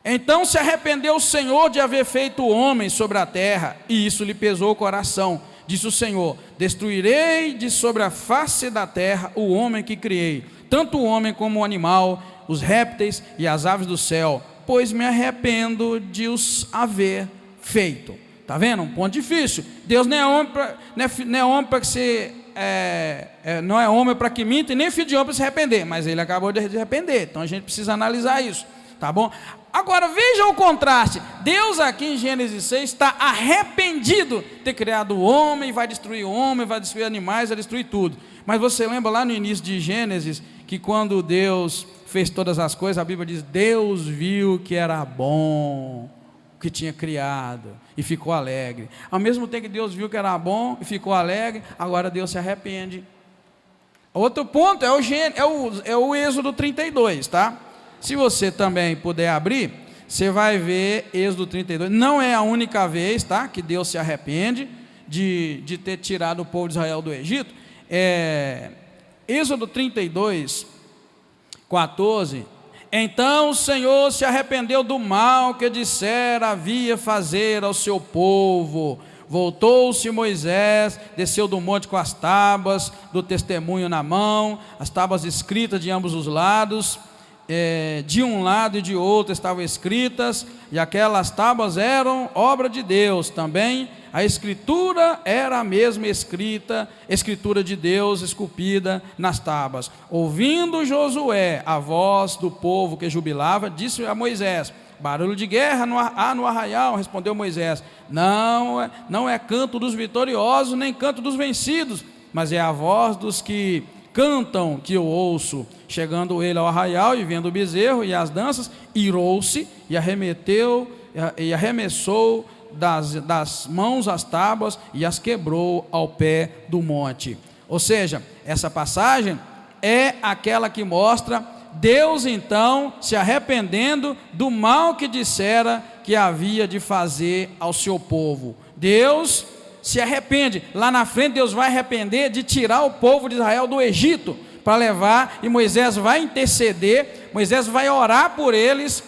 Então se arrependeu o Senhor de haver feito o homem sobre a terra, e isso lhe pesou o coração. Disse o Senhor: destruirei de sobre a face da terra o homem que criei, tanto o homem como o animal, os répteis e as aves do céu, pois me arrependo de os haver feito. Está vendo? Um ponto difícil. Deus não é homem para que se não é homem para que minta, e nem filho de homem para se arrepender, mas ele acabou de arrepender, então a gente precisa analisar isso, tá bom? Agora veja o contraste. Deus aqui em Gênesis 6 está arrependido de ter criado o homem, vai destruir o homem, vai destruir animais, vai destruir tudo. Mas você lembra lá no início de Gênesis, que quando Deus fez todas as coisas, a Bíblia diz: Deus viu que era bom o que tinha criado e ficou alegre. Ao mesmo tempo que Deus viu que era bom e ficou alegre, agora Deus se arrepende. Outro ponto é o Êxodo 32, tá? Se você também puder abrir, você vai ver Êxodo 32. Não é a única vez, tá, que Deus se arrepende de ter tirado o povo de Israel do Egito. Êxodo 32, 14. Então o Senhor se arrependeu do mal que dissera havia fazer ao seu povo. Voltou-se Moisés, desceu do monte com as tábuas do testemunho na mão, as tábuas escritas de ambos os lados, de um lado e de outro estavam escritas, e aquelas tábuas eram obra de Deus também. A escritura era a mesma escritura de Deus esculpida nas tábuas. Ouvindo Josué a voz do povo que jubilava, disse a Moisés: barulho de guerra no arraial. Respondeu Moisés: não é canto dos vitoriosos, nem canto dos vencidos, mas é a voz dos que cantam que eu ouço. Chegando ele ao arraial e vendo o bezerro e as danças, irou-se e arremessou das mãos as tábuas e as quebrou ao pé do monte. Ou seja, essa passagem é aquela que mostra Deus então se arrependendo do mal que dissera que havia de fazer ao seu povo. Deus se arrepende. Lá na frente Deus vai arrepender de tirar o povo de Israel do Egito para levar, e Moisés vai interceder, Moisés vai orar por eles,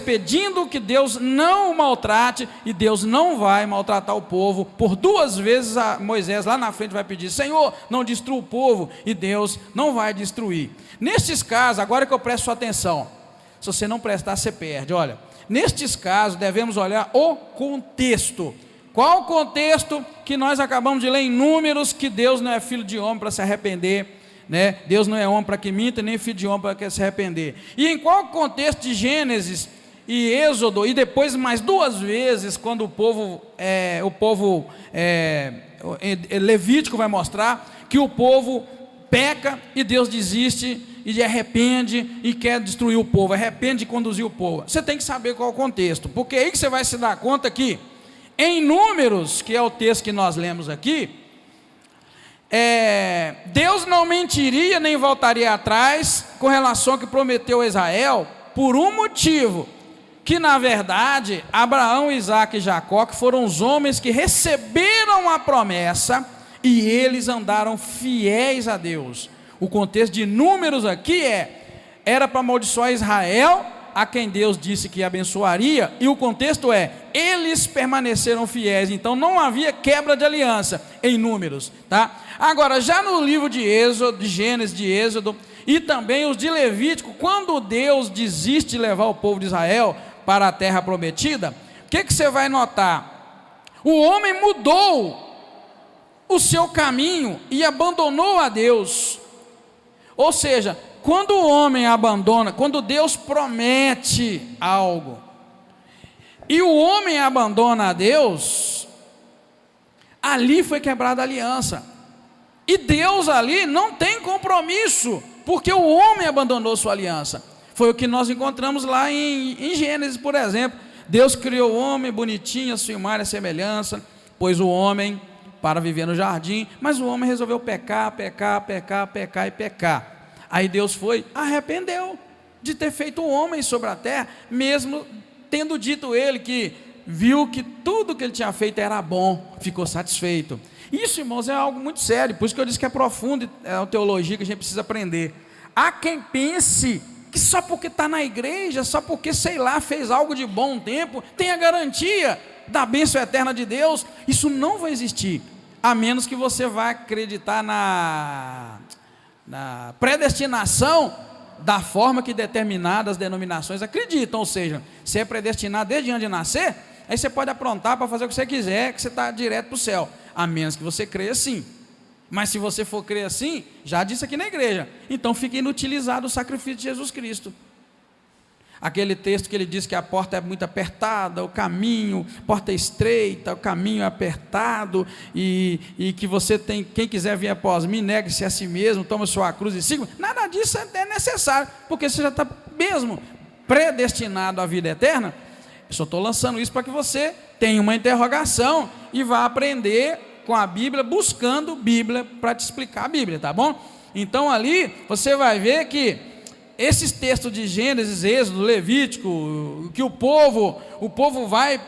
pedindo que Deus não o maltrate, e Deus não vai maltratar o povo. Por duas vezes Moisés lá na frente vai pedir: Senhor, não destrua o povo, e Deus não vai destruir. Nestes casos, agora que eu presto sua atenção, se você não prestar, você perde. Olha, nestes casos devemos olhar o contexto. Qual o contexto que nós acabamos de ler em Números, que Deus não é filho de homem para se arrepender, né? Deus não é homem para que minta, nem filho de homem para que se arrepender. E em qual contexto de Gênesis e Êxodo, e depois mais 2 vezes, quando o povo Levítico vai mostrar que o povo peca e Deus desiste e arrepende e quer destruir o povo, arrepende de conduzir o povo. Você tem que saber qual é o contexto, porque aí que você vai se dar conta que em Números, que é o texto que nós lemos aqui, Deus não mentiria nem voltaria atrás com relação ao que prometeu a Israel, por um motivo, que na verdade Abraão, Isaque e Jacó, que foram os homens que receberam a promessa, e eles andaram fiéis a Deus. O contexto de Números aqui era para amaldiçoar Israel, a quem Deus disse que abençoaria, e o contexto eles permaneceram fiéis, então não havia quebra de aliança em Números, tá? Agora, já no livro de Êxodo, de Gênesis, de Êxodo, e também os de Levítico, quando Deus desiste de levar o povo de Israel para a terra prometida, o que você vai notar? O homem mudou o seu caminho e abandonou a Deus. Ou seja, quando o homem abandona, quando Deus promete algo, e o homem abandona a Deus, ali foi quebrada a aliança, e Deus ali não tem compromisso, porque o homem abandonou sua aliança. Foi o que nós encontramos lá em Gênesis, por exemplo. Deus criou o homem bonitinho, a sua imagem e semelhança, pôs o homem para viver no jardim, mas o homem resolveu pecar. Aí Deus arrependeu de ter feito o homem sobre a terra, mesmo tendo dito ele que viu que tudo que ele tinha feito era bom, ficou satisfeito. Isso, irmãos, é algo muito sério, por isso que eu disse que é profundo, é uma teologia que a gente precisa aprender. Há quem pense que só porque está na igreja, só porque, sei lá, fez algo de bom um tempo, tem a garantia da bênção eterna de Deus. Isso não vai existir, a menos que você vá acreditar na predestinação, da forma que determinadas denominações acreditam. Ou seja, você é predestinado desde antes de nascer, aí você pode aprontar para fazer o que você quiser, que você está direto para o céu, a menos que você creia assim. Mas se você for crer assim, já disse aqui na igreja, então fica inutilizado o sacrifício de Jesus Cristo. Aquele texto que ele diz que a porta é muito apertada, o caminho, porta é estreita, o caminho é apertado, e que você tem, quem quiser vir após mim, negue-se a si mesmo, toma sua cruz e siga. Nada disso é necessário, porque você já está mesmo predestinado à vida eterna. Eu só estou lançando isso para que você tenha uma interrogação e vá aprender com a Bíblia, buscando Bíblia para te explicar a Bíblia, tá bom? Então ali você vai ver que esses textos de Gênesis, Êxodo, Levítico, que o povo vai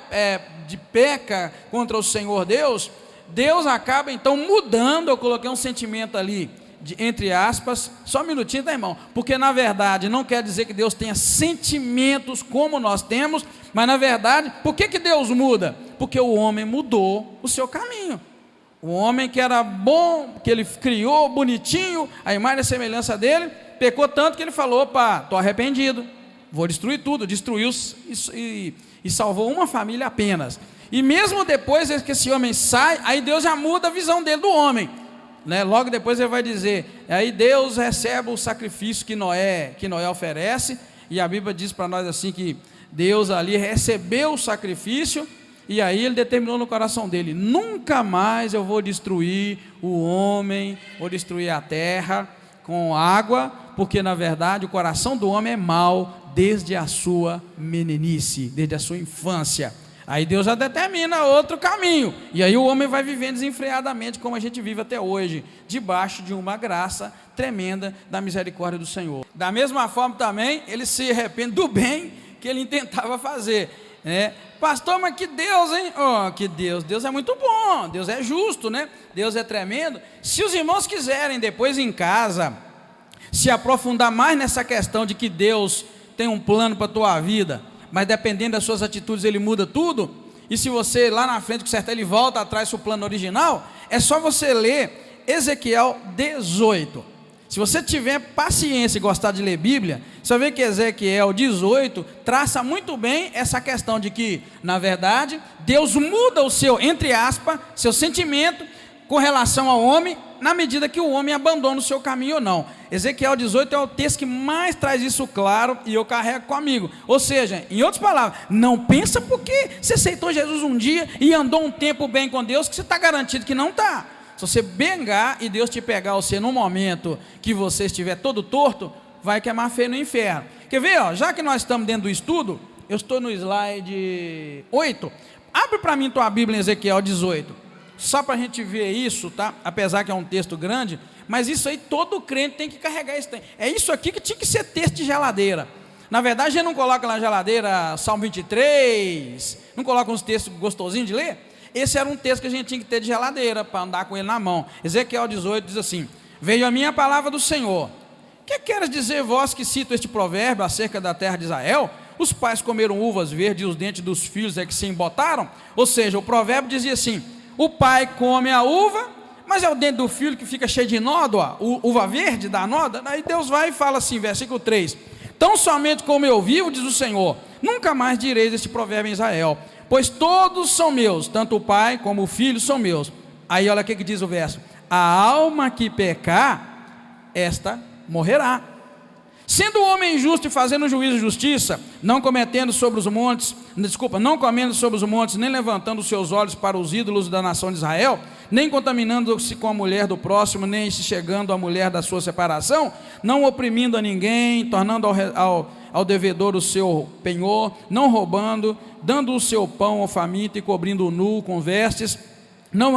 de peca contra o Senhor Deus, Deus acaba então mudando. Eu coloquei um sentimento ali, entre aspas, só um minutinho, tá, irmão? Porque na verdade não quer dizer que Deus tenha sentimentos como nós temos, mas na verdade, por que Deus muda? Porque o homem mudou o seu caminho. O homem que era bom, que ele criou bonitinho, a imagem e a semelhança dele, pecou tanto que ele falou: opa, estou arrependido, vou destruir tudo. Destruiu e salvou uma família apenas. E mesmo depois que esse homem sai, aí Deus já muda a visão dele do homem, né? Logo depois ele vai dizer, aí Deus recebe o sacrifício que Noé oferece, e a Bíblia diz para nós assim que Deus ali recebeu o sacrifício, e aí ele determinou no coração dele: nunca mais eu vou destruir o homem, vou destruir a terra com água, porque na verdade o coração do homem é mau desde a sua meninice, desde a sua infância. Aí Deus já determina outro caminho, e aí o homem vai vivendo desenfreadamente como a gente vive até hoje, debaixo de uma graça tremenda da misericórdia do Senhor. Da mesma forma também, ele se arrepende do bem que ele intentava fazer, né? Pastor, mas que Deus, hein? Oh, que Deus é muito bom, Deus é justo, né? Deus é tremendo. Se os irmãos quiserem depois em casa se aprofundar mais nessa questão de que Deus tem um plano para a tua vida, mas dependendo das suas atitudes ele muda tudo, e se você lá na frente consertar, ele volta atrás do plano original, é só você ler Ezequiel 18. Se você tiver paciência e gostar de ler Bíblia, você vai ver que Ezequiel 18 traça muito bem essa questão de que, na verdade, Deus muda o seu, entre aspas, seu sentimento com relação ao homem, na medida que o homem abandona o seu caminho ou não. Ezequiel 18 é o texto que mais traz isso claro, e eu carrego comigo. Ou seja, em outras palavras, não pensa porque você aceitou Jesus um dia e andou um tempo bem com Deus, que você está garantido que não está. Se você bengar e Deus te pegar você num momento que você estiver todo torto, vai queimar feio no inferno. Quer ver, ó, já que nós estamos dentro do estudo, eu estou no slide 8, abre para mim tua Bíblia em Ezequiel 18, só para a gente ver isso, tá? Apesar que é um texto grande, mas isso aí todo crente tem que carregar isso. É isso aqui que tinha que ser texto de geladeira. Na verdade, a gente não coloca na geladeira Salmo 23, não coloca uns textos gostosinhos de ler. Esse era um texto que a gente tinha que ter de geladeira, para andar com ele na mão. Ezequiel 18 diz assim: veio a minha palavra do Senhor. Que queres dizer vós que cito este provérbio acerca da terra de Israel? Os pais comeram uvas verdes e os dentes dos filhos é que se embotaram? Ou seja, o provérbio dizia assim: o pai come a uva, mas é o dente do filho que fica cheio de nódoa, uva verde dá nódoa. Aí Deus vai e fala assim, versículo 3: tão somente como eu vivo, diz o Senhor, nunca mais direis este provérbio em Israel, pois todos são meus, tanto o pai como o filho são meus. Aí olha o que diz o verso: a alma que pecar, esta morrerá. Sendo o homem justo e fazendo juízo e justiça, não comendo sobre os montes, nem levantando os seus olhos para os ídolos da nação de Israel, nem contaminando-se com a mulher do próximo, nem se chegando à mulher da sua separação, não oprimindo a ninguém, tornando ao devedor o seu penhor, não roubando, dando o seu pão ao faminto e cobrindo o nu com vestes, não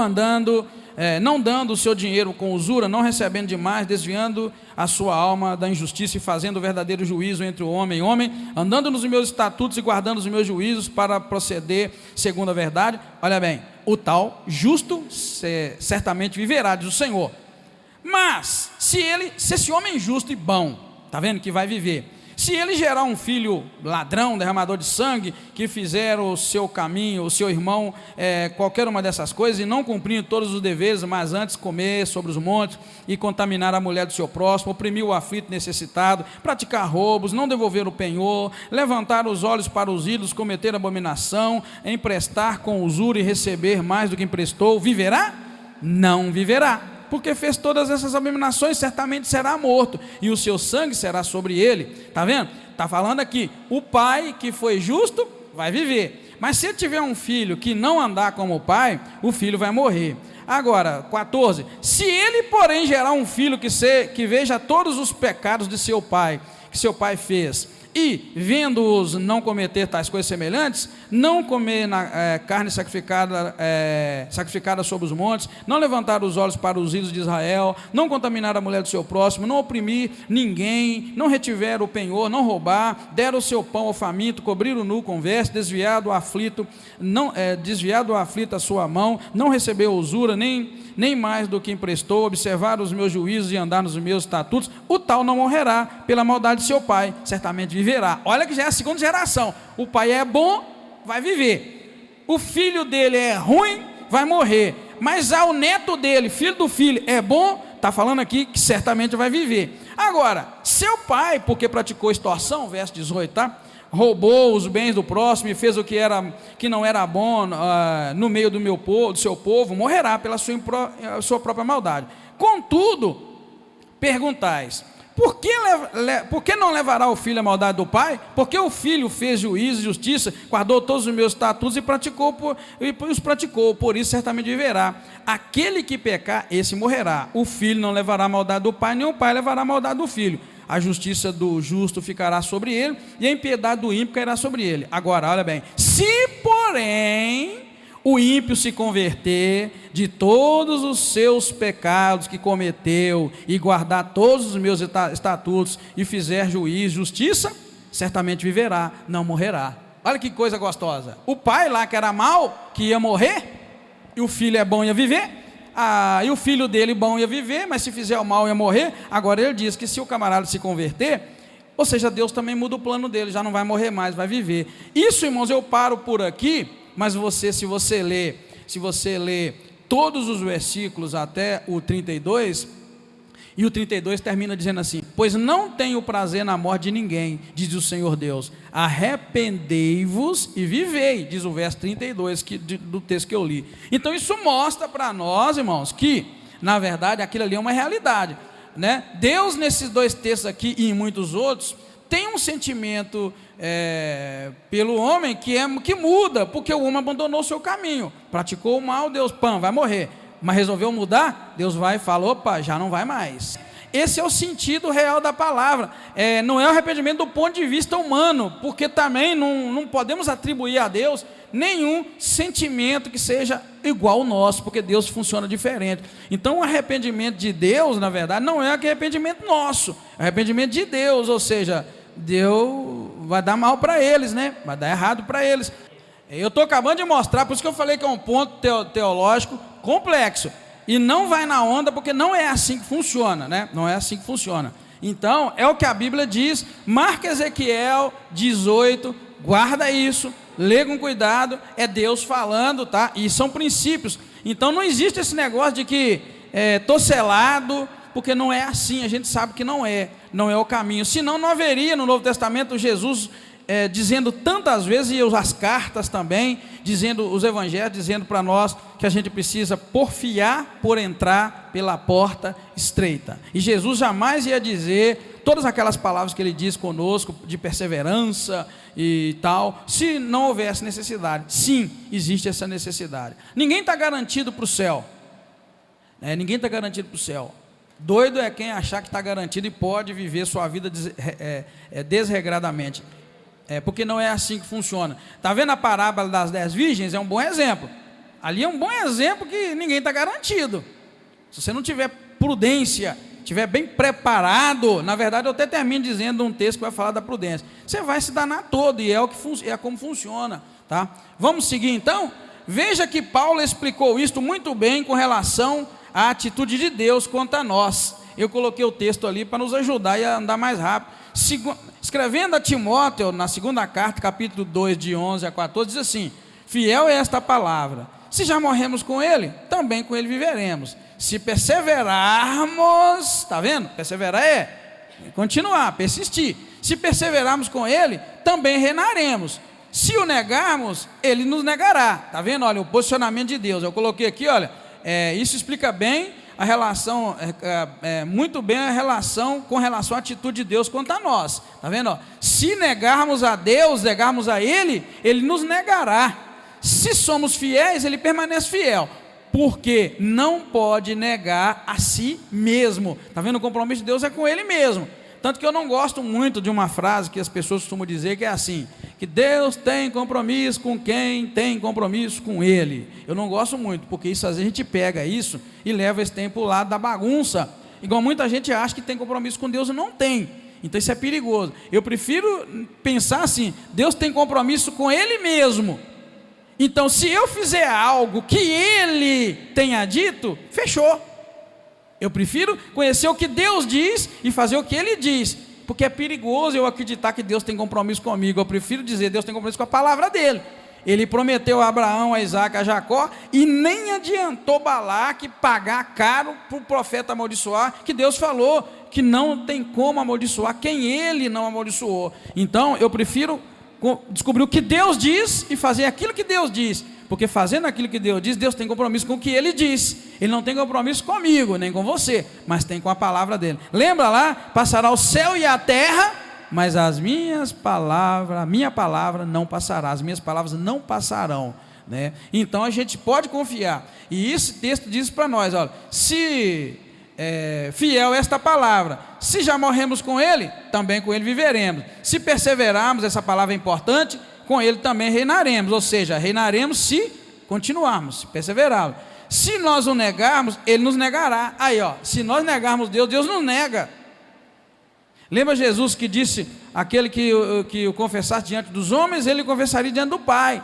dando o seu dinheiro com usura, não recebendo demais, desviando a sua alma da injustiça e fazendo o verdadeiro juízo entre o homem e homem, andando nos meus estatutos e guardando os meus juízos para proceder segundo a verdade. Olha bem, o tal justo certamente viverá, diz o Senhor. Mas se esse homem justo e bom, está vendo que vai viver, se ele gerar um filho ladrão, derramador de sangue, que fizer o seu caminho, o seu irmão, qualquer uma dessas coisas, e não cumprindo todos os deveres, mas antes comer sobre os montes, e contaminar a mulher do seu próximo, oprimir o aflito necessitado, praticar roubos, não devolver o penhor, levantar os olhos para os ídolos, cometer abominação, emprestar com usura e receber mais do que emprestou, viverá? Não viverá. Porque fez todas essas abominações, certamente será morto, e o seu sangue será sobre ele. Está vendo? Está falando aqui, o pai que foi justo vai viver, mas se ele tiver um filho que não andar como o pai, o filho vai morrer. Agora, 14, se ele porém gerar um filho que veja todos os pecados de seu pai, que seu pai fez, e vendo-os não cometer tais coisas semelhantes, não comer carne sacrificada sobre os montes, não levantar os olhos para os ídolos de Israel, não contaminar a mulher do seu próximo, não oprimir ninguém, não retiver o penhor, não roubar, der o seu pão ao faminto, cobrir o nu com veste, desviar do aflito a sua mão, não receber usura, nem mais do que emprestou, observar os meus juízos e andar nos meus estatutos, o tal não morrerá pela maldade de seu pai, certamente viverá. Olha que já é a segunda geração. O pai é bom, vai viver. O filho dele é ruim, vai morrer. Mas o neto dele, filho do filho, é bom, está falando aqui que certamente vai viver. Do seu pai, porque praticou extorsão, verso 18, tá? Roubou os bens do próximo e fez o que não era bom no meio do seu povo, morrerá pela sua própria maldade. Contudo, perguntais: por que não levará o filho a maldade do pai? Porque o filho fez juízo e justiça, guardou todos os meus estatutos e os praticou, por isso certamente viverá. Aquele que pecar, esse morrerá. O filho não levará a maldade do pai, nem o pai levará a maldade do filho. A justiça do justo ficará sobre ele, e a impiedade do ímpio cairá sobre ele. Agora, olha bem, se porém o ímpio se converter de todos os seus pecados que cometeu, e guardar todos os meus estatutos, e fizer juízo, justiça, certamente viverá, não morrerá. Olha que coisa gostosa. O pai lá que era mau, que ia morrer, e o filho é bom, ia viver. E o filho dele bom ia viver, mas se fizer o mal ia morrer. Agora ele diz que se o camarada se converter, ou seja, Deus também muda o plano dele, já não vai morrer mais, vai viver. Isso, irmãos, eu paro por aqui, mas se você ler todos os versículos até o 32, e o 32 termina dizendo assim: pois não tenho prazer na morte de ninguém, diz o Senhor Deus, arrependei-vos e vivei, diz o verso 32 do texto que eu li. Então isso mostra para nós, irmãos, que na verdade aquilo ali é uma realidade. né? Deus, nesses dois textos aqui e em muitos outros, tem um sentimento pelo homem que muda, porque o homem abandonou o seu caminho, praticou o mal, Deus, vai morrer, mas resolveu mudar, Deus vai e fala, opa, já não vai mais. Esse é o sentido real da palavra, não é o arrependimento do ponto de vista humano, porque também não podemos atribuir a Deus nenhum sentimento que seja igual ao nosso, porque Deus funciona diferente. Então o arrependimento de Deus, na verdade, não é arrependimento nosso, é arrependimento de Deus, ou seja, Deus vai dar mal para eles, né? Vai dar errado para eles. Eu estou acabando de mostrar, por isso que eu falei que é um ponto teológico complexo, e não vai na onda, porque não é assim que funciona, né? Não é assim que funciona. Então, é o que a Bíblia diz, marca Ezequiel 18, guarda isso, lê com cuidado, é Deus falando, tá? E são princípios. Então, não existe esse negócio de que estou selado, porque não é assim, a gente sabe que não é o caminho. Senão não haveria no Novo Testamento Jesus dizendo tantas vezes, e as cartas também, dizendo, os evangelhos, dizendo para nós que a gente precisa porfiar por entrar pela porta estreita. E Jesus jamais ia dizer todas aquelas palavras que ele diz conosco, de perseverança e tal, se não houvesse necessidade. Sim, existe essa necessidade. Ninguém está garantido para o céu, ninguém está garantido para o céu. Doido é quem achar que está garantido e pode viver sua vida desregradamente. Porque não é assim que funciona. Está vendo a parábola das 10 virgens? É um bom exemplo. Ali é um bom exemplo que ninguém está garantido. Se você não tiver prudência, estiver bem preparado, na verdade eu até termino dizendo um texto que vai falar da prudência, você vai se danar todo, e é como funciona, tá? Vamos seguir então? Veja que Paulo explicou isso muito bem com relação à atitude de Deus quanto a nós. Eu coloquei o texto ali para nos ajudar a andar mais rápido. Escrevendo a Timóteo, na segunda carta, capítulo 2, de 11 a 14, diz assim: fiel é esta palavra, se já morremos com ele, também com ele viveremos. Se perseverarmos, está vendo? Perseverar é continuar, persistir. Se perseverarmos com ele, também reinaremos. Se o negarmos, ele nos negará. Está vendo? Olha, o posicionamento de Deus. Eu coloquei aqui, olha, isso explica bem a relação, muito bem a relação com relação à atitude de Deus quanto a nós. Está vendo? Ó? Se negarmos a Deus, negarmos a Ele, Ele nos negará. Se somos fiéis, Ele permanece fiel, porque não pode negar a si mesmo. Está vendo? O compromisso de Deus é com Ele mesmo. Tanto que eu não gosto muito de uma frase que as pessoas costumam dizer, que é assim, que Deus tem compromisso com quem tem compromisso com Ele. Eu não gosto muito, porque isso às vezes a gente pega isso e leva esse tempo lá da bagunça, igual muita gente acha que tem compromisso com Deus e não tem. Então isso é perigoso. Eu prefiro pensar assim: Deus tem compromisso com Ele mesmo. Então se eu fizer algo que Ele tenha dito, fechou. Eu prefiro conhecer o que Deus diz e fazer o que Ele diz, porque é perigoso eu acreditar que Deus tem compromisso comigo. Eu prefiro dizer: Deus tem compromisso com a palavra dele. Ele prometeu a Abraão, a Isaac, a Jacó, e nem adiantou Balaque pagar caro para o profeta amaldiçoar, que Deus falou que não tem como amaldiçoar quem ele não amaldiçoou. Então eu prefiro descobrir o que Deus diz e fazer aquilo que Deus diz, porque fazendo aquilo que Deus diz, Deus tem compromisso com o que Ele diz. Ele não tem compromisso comigo, nem com você, mas tem com a palavra dele. Lembra lá? Passará o céu e a terra, mas as minhas palavras, a minha palavra não passará, as minhas palavras não passarão, né? Então a gente pode confiar, e esse texto diz para nós, olha, se fiel esta palavra, se já morremos com Ele, também com Ele viveremos. Se perseverarmos, essa palavra é importante, com Ele também reinaremos, ou seja, reinaremos se continuarmos, se perseverarmos. Se nós o negarmos, Ele nos negará. Aí, ó, se nós negarmos Deus, Deus nos nega. Lembra Jesus que disse: aquele que o confessasse diante dos homens, Ele confessaria diante do Pai,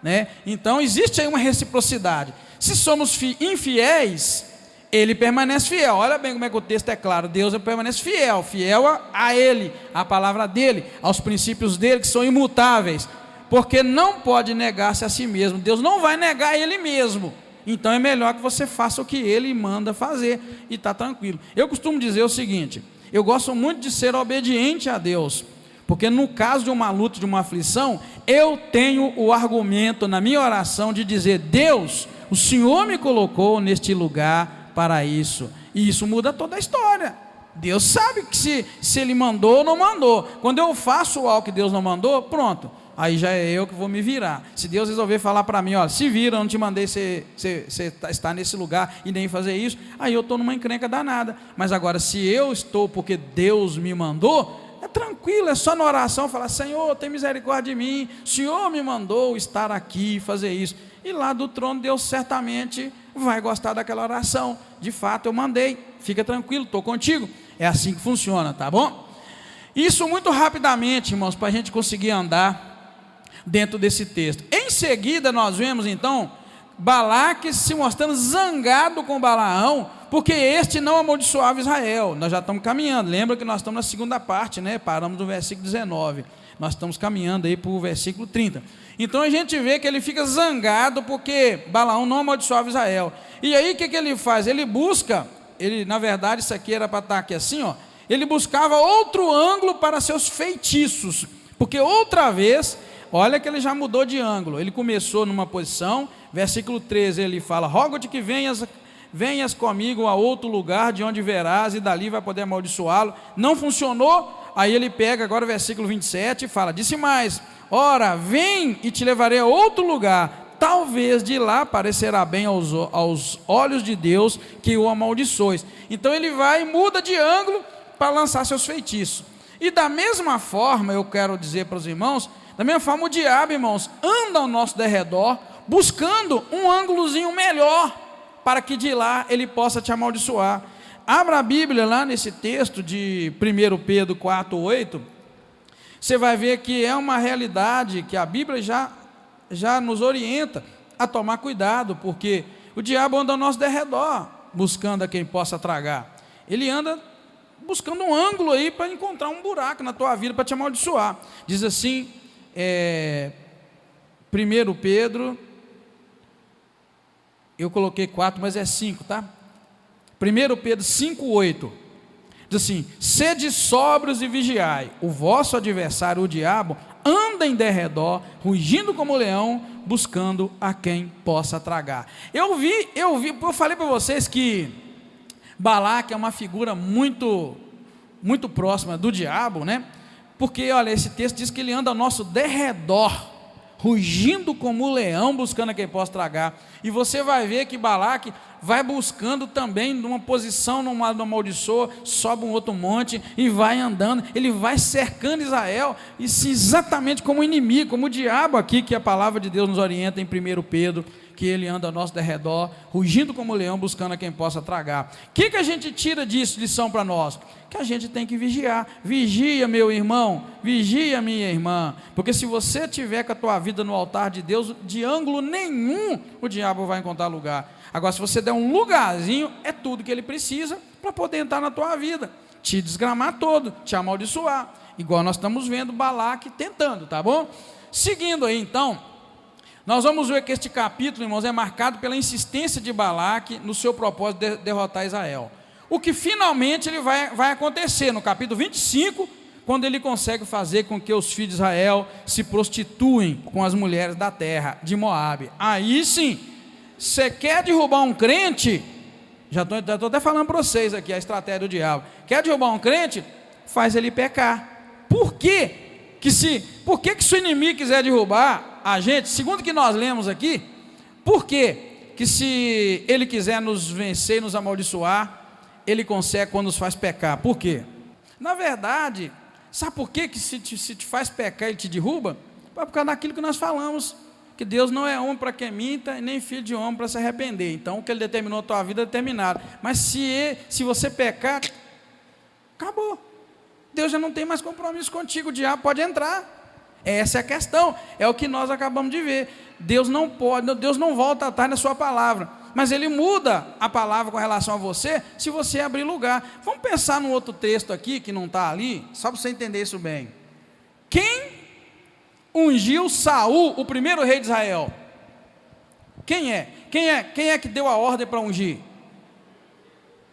né? Então existe aí uma reciprocidade. Se somos infiéis, Ele permanece fiel. Olha bem como é que o texto é claro: Deus permanece fiel, fiel a Ele, à palavra dEle, aos princípios dEle, que são imutáveis, porque não pode negar-se a si mesmo. Deus não vai negar Ele mesmo. Então é melhor que você faça o que Ele manda fazer, e está tranquilo. Eu costumo dizer o seguinte: eu gosto muito de ser obediente a Deus, porque no caso de uma luta, de uma aflição, eu tenho o argumento na minha oração de dizer: Deus, o Senhor me colocou neste lugar para isso, e isso muda toda a história. Deus sabe que se Ele mandou ou não mandou. Quando eu faço algo que Deus não mandou, pronto, aí já é eu que vou me virar. Se Deus resolver falar para mim, ó, se vira, eu não te mandei você estar nesse lugar e nem fazer isso, aí eu estou numa encrenca danada. Mas agora, se eu estou porque Deus me mandou, é tranquilo, é só na oração falar: Senhor, tem misericórdia de mim, o Senhor me mandou estar aqui, fazer isso. E lá do trono Deus certamente vai gostar daquela oração. De fato eu mandei, fica tranquilo, estou contigo. É assim que funciona, tá bom? Isso muito rapidamente, irmãos, para a gente conseguir andar dentro desse texto. Em seguida nós vemos então Balaque se mostrando zangado com Balaão, porque este não amaldiçoava Israel. Nós já estamos caminhando, lembra que nós estamos na segunda parte, né? Paramos no versículo 19, nós estamos caminhando aí para o versículo 30. Então a gente vê que ele fica zangado porque Balaão não amaldiçoava Israel. E aí o que ele faz? Ele busca, na verdade isso aqui era para estar aqui assim, ó, ele buscava outro ângulo para seus feitiços, porque outra vez, olha que ele já mudou de ângulo. Ele começou numa posição, versículo 13 ele fala: rogo-te que venhas comigo a outro lugar de onde verás, e dali vai poder amaldiçoá-lo. Não funcionou, aí ele pega agora o versículo 27 e fala: disse mais, ora, vem e te levarei a outro lugar, talvez de lá parecerá bem aos olhos de Deus que o amaldiçoes. Então ele vai e muda de ângulo para lançar seus feitiços. E da mesma forma, eu quero dizer para os irmãos, da mesma forma o diabo, irmãos, anda ao nosso derredor, buscando um ângulozinho melhor, para que de lá ele possa te amaldiçoar. Abra a Bíblia lá nesse texto de 1 Pedro 4:8, você vai ver que é uma realidade que a Bíblia já nos orienta a tomar cuidado, porque o diabo anda ao nosso derredor, buscando a quem possa tragar. Ele anda buscando um ângulo aí para encontrar um buraco na tua vida para te amaldiçoar. Diz assim, 1 Pedro, eu coloquei 4, mas é 5, tá? 1 Pedro 5:8, diz assim: sede sóbrios e vigiai, o vosso adversário, o diabo, anda em derredor, rugindo como leão, buscando a quem possa tragar. Eu falei para vocês que Balaque é uma figura muito próxima do diabo, né? Porque, olha, esse texto diz que ele anda ao nosso derredor, rugindo como leão, buscando a quem possa tragar. E você vai ver que Balaque vai buscando também numa posição, numa amaldiçoa, sobe um outro monte e vai andando, ele vai cercando Israel, e exatamente como inimigo, como o diabo aqui, que a palavra de Deus nos orienta em 1 Pedro, que ele anda ao nosso derredor, rugindo como leão, buscando a quem possa tragar. O que a gente tira disso, lição para nós? Que a gente tem que vigiar. Vigia, meu irmão, vigia, minha irmã, porque se você tiver com a tua vida no altar de Deus, de ângulo nenhum o diabo vai encontrar lugar. Agora, se você der um lugarzinho, é tudo que ele precisa para poder entrar na tua vida, te desgramar todo, te amaldiçoar, igual nós estamos vendo Balaque tentando, tá bom? Seguindo aí então, nós vamos ver que este capítulo, irmãos, é marcado pela insistência de Balaque no seu propósito de derrotar Israel. O que finalmente ele vai acontecer no capítulo 25, quando ele consegue fazer com que os filhos de Israel se prostituem com as mulheres da terra de Moabe. Aí sim, você quer derrubar um crente, já estou até falando para vocês aqui a estratégia do diabo, quer derrubar um crente, faz ele pecar. Por quê? Por que se o inimigo quiser derrubar a gente, segundo o que nós lemos aqui, por quê? Que se ele quiser nos vencer e nos amaldiçoar, ele consegue quando nos faz pecar. Por quê? Na verdade, sabe por quê que se te faz pecar ele te derruba? Por causa daquilo que nós falamos, que Deus não é homem para que minta, e nem filho de homem para se arrepender. Então o que ele determinou a tua vida é determinado. Mas se você pecar, acabou. Deus já não tem mais compromisso contigo, o diabo pode entrar. Essa é a questão, é o que nós acabamos de ver. Deus não volta atrás na sua palavra, mas ele muda a palavra com relação a você, se você abrir lugar. Vamos pensar num outro texto aqui, que não está ali, só para você entender isso bem. Quem ungiu Saul, o primeiro rei de Israel? Quem é? Quem é que deu a ordem para ungir?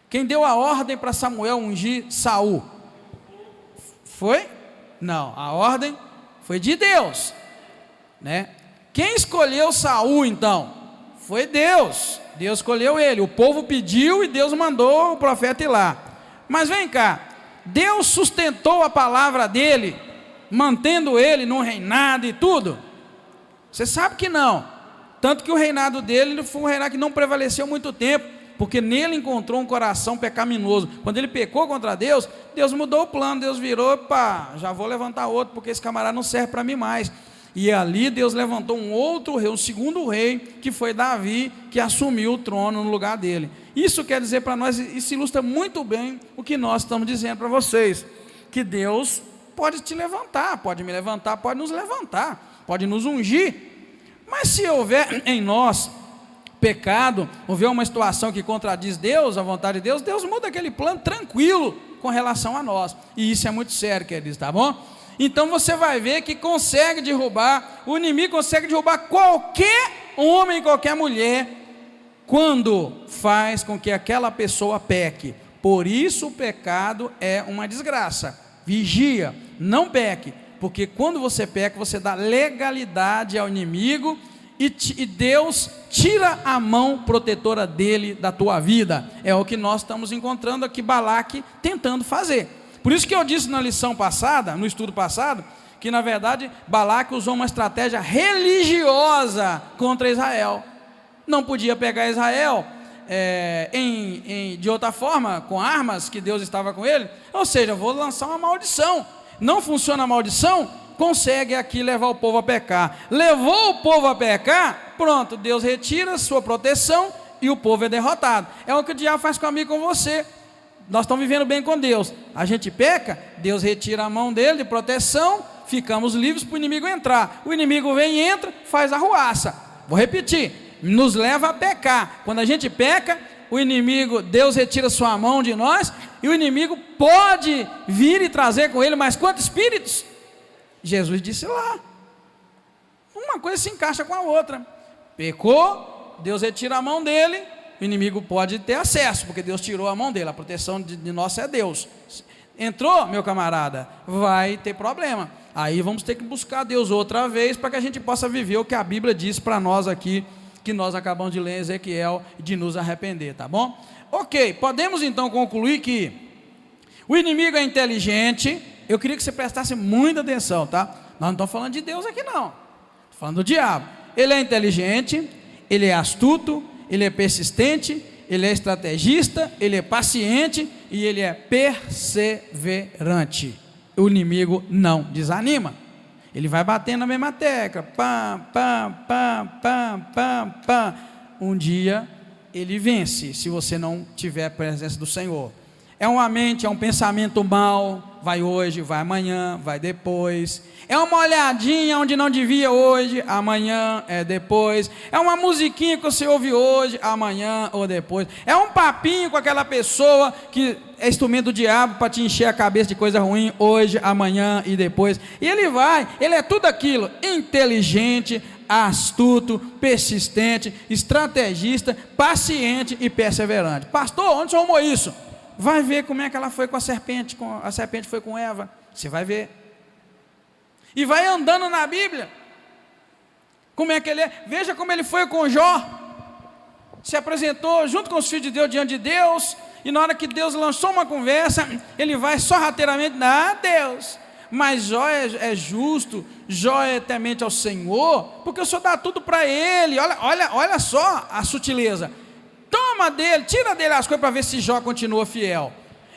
Quem deu a ordem para Samuel ungir Saul? Foi? Não, a ordem foi de Deus, né? Quem escolheu Saul então? Foi Deus. Deus escolheu ele. O povo pediu e Deus mandou o profeta ir lá. Mas vem cá, Deus sustentou a palavra dele, mantendo ele num reinado e tudo? Você sabe que não. Tanto que o reinado dele foi um reinado que não prevaleceu muito tempo, porque nele encontrou um coração pecaminoso. Quando ele pecou contra Deus, Deus mudou o plano, Deus virou, opa, já vou levantar outro, porque esse camarada não serve para mim mais. E ali Deus levantou um outro rei, um segundo rei, que foi Davi, que assumiu o trono no lugar dele. Isso quer dizer para nós, isso ilustra muito bem o que nós estamos dizendo para vocês, que Deus pode te levantar, pode me levantar, pode nos levantar, pode nos ungir. Mas se houver em nós pecado, houver uma situação que contradiz Deus, a vontade de Deus, Deus muda aquele plano tranquilo com relação a nós. E isso é muito sério, queridos, tá bom? Então você vai ver que consegue derrubar, o inimigo consegue derrubar qualquer homem, qualquer mulher, quando faz com que aquela pessoa peque. Por isso o pecado é uma desgraça. Vigia, não peque, porque quando você peca, você dá legalidade ao inimigo, e Deus tira a mão protetora dele da tua vida. É o que nós estamos encontrando aqui Balaque tentando fazer. Por isso que eu disse na lição passada, no estudo passado, que na verdade Balaque usou uma estratégia religiosa contra Israel. Não podia pegar Israel de outra forma, com armas, que Deus estava com ele. Ou seja, vou lançar uma maldição. Não funciona a maldição, consegue aqui levar o povo a pecar. Levou o povo a pecar, pronto, Deus retira sua proteção e o povo é derrotado. É o que o diabo faz comigo e com você. Nós estamos vivendo bem com Deus, a gente peca, Deus retira a mão dele de proteção, ficamos livres para o inimigo entrar. O inimigo vem e entra, faz arruaça. Vou repetir, nos leva a pecar. Quando a gente peca, o inimigo, Deus retira sua mão de nós, e o inimigo pode vir e trazer com ele mais quantos espíritos? Jesus disse lá, uma coisa se encaixa com a outra. Pecou, Deus retira a mão dele, o inimigo pode ter acesso, porque Deus tirou a mão dele, a proteção de nós é Deus. Entrou, meu camarada, vai ter problema. Aí vamos ter que buscar Deus outra vez, para que a gente possa viver o que a Bíblia diz para nós aqui, que nós acabamos de ler em Ezequiel, de nos arrepender, tá bom? Ok, podemos então concluir que o inimigo é inteligente. Eu queria que você prestasse muita atenção, tá? Nós não estamos falando de Deus aqui não, estamos falando do diabo. Ele é inteligente, ele é astuto, ele é persistente, ele é estrategista, ele é paciente e ele é perseverante. O inimigo não desanima, ele vai batendo na mesma tecla, pam, pam, pam, pam, pam, pam. Um dia ele vence, se você não tiver a presença do Senhor. É uma mente, é um pensamento mau, vai hoje, vai amanhã, vai depois. É uma olhadinha onde não devia hoje, amanhã é depois. É uma musiquinha que você ouve hoje, amanhã ou depois. É um papinho com aquela pessoa que é instrumento do diabo para te encher a cabeça de coisa ruim, hoje, amanhã e depois. E ele é tudo aquilo, inteligente, astuto, persistente, estrategista, paciente e perseverante. Pastor, onde você arrumou isso? Vai ver como é que ela foi com a serpente foi com Eva, você vai ver. E vai andando na Bíblia, como é que ele é, veja como ele foi com Jó, se apresentou junto com os filhos de Deus diante de Deus, e na hora que Deus lançou uma conversa, ele vai sorrateiramente, Deus, mas Jó é justo, Jó é temente ao Senhor, porque o Senhor dá tudo para ele, olha só a sutileza, toma dele, tira dele as coisas para ver se Jó continua fiel.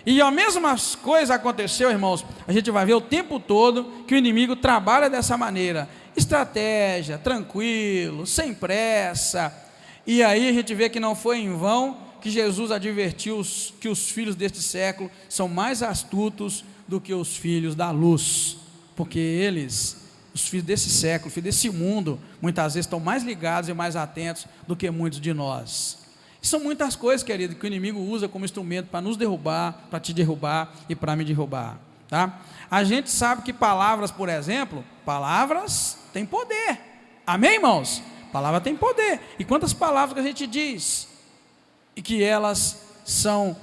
E a mesma coisa aconteceu, irmãos, a gente vai ver o tempo todo que o inimigo trabalha dessa maneira, estratégia, tranquilo, sem pressa, e aí a gente vê que não foi em vão que Jesus advertiu que os filhos deste século são mais astutos do que os filhos da luz, porque eles, os filhos desse século, filhos desse mundo, muitas vezes estão mais ligados e mais atentos do que muitos de nós. São muitas coisas, querido, que o inimigo usa como instrumento para nos derrubar, para te derrubar e para me derrubar, tá? A gente sabe que palavras, por exemplo, palavras têm poder, amém, irmãos? Palavra tem poder, e quantas palavras que a gente diz, e que elas são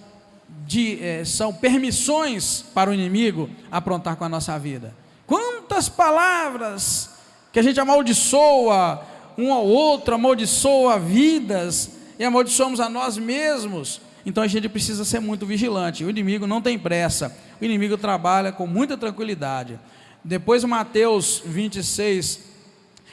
permissões para o inimigo aprontar com a nossa vida. Quantas palavras que a gente amaldiçoa um ao outro, amaldiçoa vidas, e amaldiçoamos a nós mesmos, Então a gente precisa ser muito vigilante. O inimigo não tem pressa, o inimigo trabalha com muita tranquilidade. Depois Mateus 26,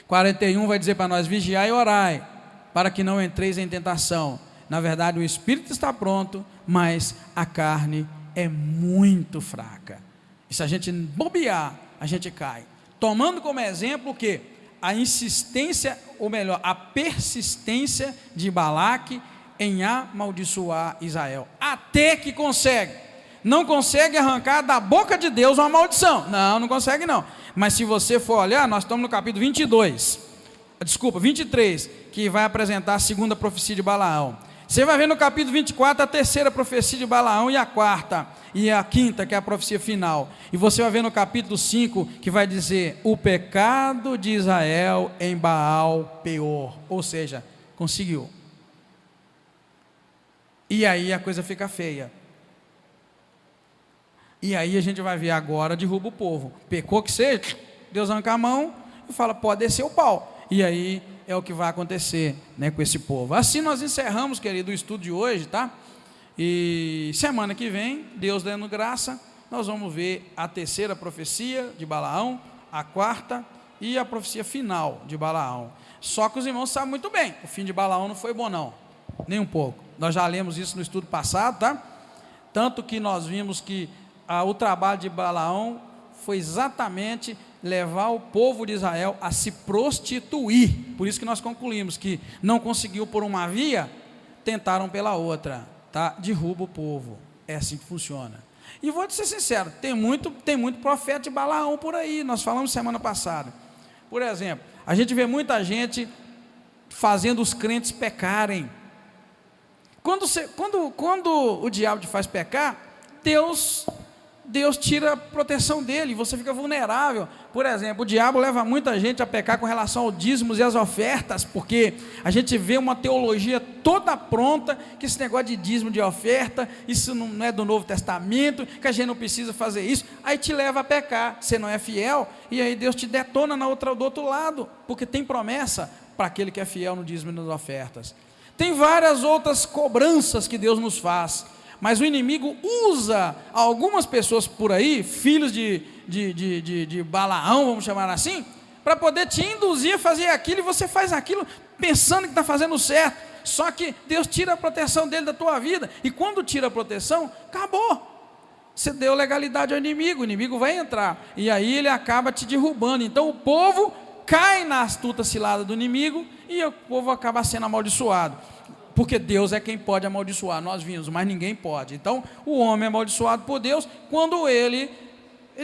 41 vai dizer para nós: vigiai e orai, para que não entreis em tentação. Na verdade o espírito está pronto, mas a carne é muito fraca. E se a gente bobear, a gente cai. Tomando como exemplo o quê? A insistência, ou melhor, a persistência de Balaque em amaldiçoar Israel, até que consegue. Não consegue arrancar da boca de Deus uma maldição, não consegue não. Mas se você for olhar, nós estamos no capítulo 23, que vai apresentar a segunda profecia de Balaão. Você vai ver no capítulo 24 a terceira profecia de Balaão, e a quarta e a quinta, que é a profecia final. E você vai ver no capítulo 5, que vai dizer: o pecado de Israel em Baal Peor, ou seja, conseguiu. E aí a coisa fica feia. E aí a gente vai ver agora, derruba o povo. Pecou que seja, Deus arranca a mão e fala: pode descer o pau. E aí é o que vai acontecer, né, com esse povo. Assim nós encerramos, querido, o estudo de hoje, tá? E semana que vem, Deus dando graça, nós vamos ver a terceira profecia de Balaão, a quarta e a profecia final de Balaão. Só que os irmãos sabem muito bem, o fim de Balaão não foi bom não, nem um pouco. Nós já lemos isso no estudo passado, tá? Tanto que nós vimos que o trabalho de Balaão foi exatamente levar o povo de Israel a se prostituir. Por isso que nós concluímos que não conseguiu por uma via, tentaram pela outra, tá? Derruba o povo. É assim que funciona. E vou te ser sincero, tem muito profeta de Balaão por aí. Nós falamos semana passada. Por exemplo, a gente vê muita gente fazendo os crentes pecarem. Quando o diabo te faz pecar, Deus tira a proteção dele, e você fica vulnerável. Por exemplo, o diabo leva muita gente a pecar com relação aos dízimos e às ofertas, porque a gente vê uma teologia toda pronta, que esse negócio de dízimo, de oferta, isso não é do Novo Testamento, que a gente não precisa fazer isso, aí te leva a pecar, você não é fiel, e aí Deus te detona do outro lado, porque tem promessa para aquele que é fiel no dízimo e nas ofertas. Tem várias outras cobranças que Deus nos faz, mas o inimigo usa algumas pessoas por aí, filhos de Balaão, vamos chamar assim, para poder te induzir a fazer aquilo, e você faz aquilo pensando que está fazendo certo, só que Deus tira a proteção dele da tua vida, e quando tira a proteção, acabou, você deu legalidade ao inimigo, o inimigo vai entrar, e aí ele acaba te derrubando. Então o povo cai na astuta cilada do inimigo, e o povo acaba sendo amaldiçoado. Porque Deus é quem pode amaldiçoar, nós vimos, mas ninguém pode. Então, o homem é amaldiçoado por Deus quando ele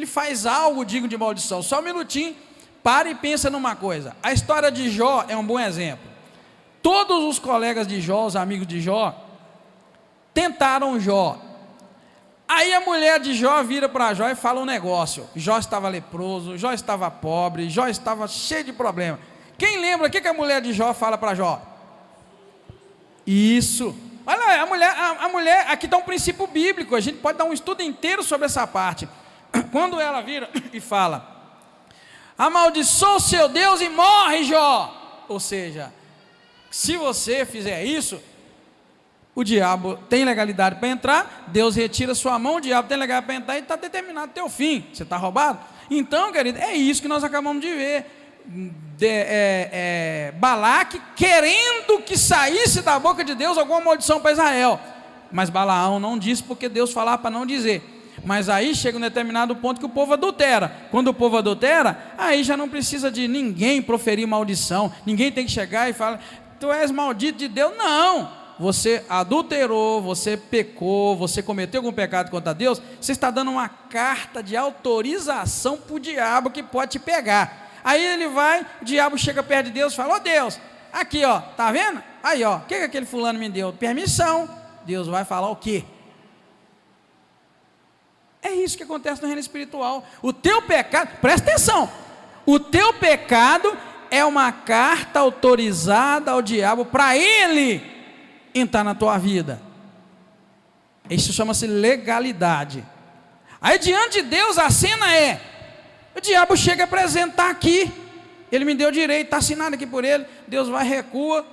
faz algo digno de maldição. Só um minutinho, para e pensa numa coisa. A história de Jó é um bom exemplo. Todos os colegas de Jó, os amigos de Jó, tentaram Jó. Aí a mulher de Jó vira para Jó e fala um negócio. Jó estava leproso, Jó estava pobre, Jó estava cheio de problemas. Quem lembra o que a mulher de Jó fala para Jó? Isso, olha, a mulher, aqui está um princípio bíblico, a gente pode dar um estudo inteiro sobre essa parte. Quando ela vira e fala: amaldiçoa o seu Deus e morre, Jó. Ou seja, se você fizer isso, o diabo tem legalidade para entrar, Deus retira sua mão, o diabo tem legalidade para entrar, e está determinado o teu fim. Você está roubado? Então, querido, é isso que nós acabamos de ver. Balaque querendo que saísse da boca de Deus alguma maldição para Israel, mas Balaão não disse, porque Deus falava para não dizer. Mas aí chega um determinado ponto que o povo adultera. Quando o povo adultera, aí já não precisa de ninguém proferir maldição, ninguém tem que chegar e falar: tu és maldito de Deus. Não, você adulterou, você pecou, você cometeu algum pecado contra Deus, você está dando uma carta de autorização para o diabo, que pode te pegar. Aí ele vai, o diabo chega perto de Deus e fala: ó Deus, aqui ó, tá vendo? Aí ó, o que aquele fulano me deu? Permissão. Deus vai falar o quê? É isso que acontece no reino espiritual. O teu pecado, presta atenção, o teu pecado é uma carta autorizada ao diabo para ele entrar na tua vida. Isso chama-se legalidade. Aí diante de Deus a cena é: o diabo chega a apresentar aqui, ele me deu direito, está assinado aqui por ele, Deus vai, recua,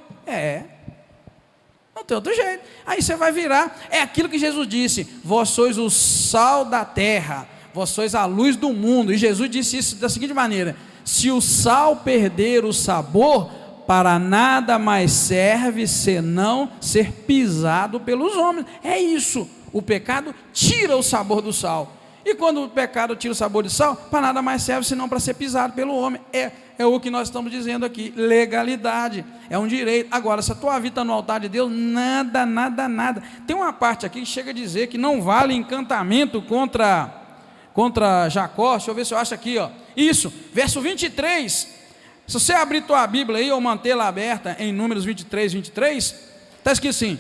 Não tem outro jeito. Aí você vai virar, é aquilo que Jesus disse: vós sois o sal da terra, vós sois a luz do mundo. E Jesus disse isso da seguinte maneira: se o sal perder o sabor, para nada mais serve senão ser pisado pelos homens. É isso, o pecado tira o sabor do sal. E quando o pecado tira o sabor do sal, para nada mais serve senão para ser pisado pelo homem. É o que nós estamos dizendo aqui, legalidade, é um direito. Agora, se a tua vida está no altar de Deus, nada. Tem uma parte aqui que chega a dizer que não vale encantamento contra Jacó. Deixa eu ver se eu acho aqui, ó. Isso, verso 23. Se você abrir tua Bíblia aí, ou mantê-la aberta em Números 23, está escrito assim: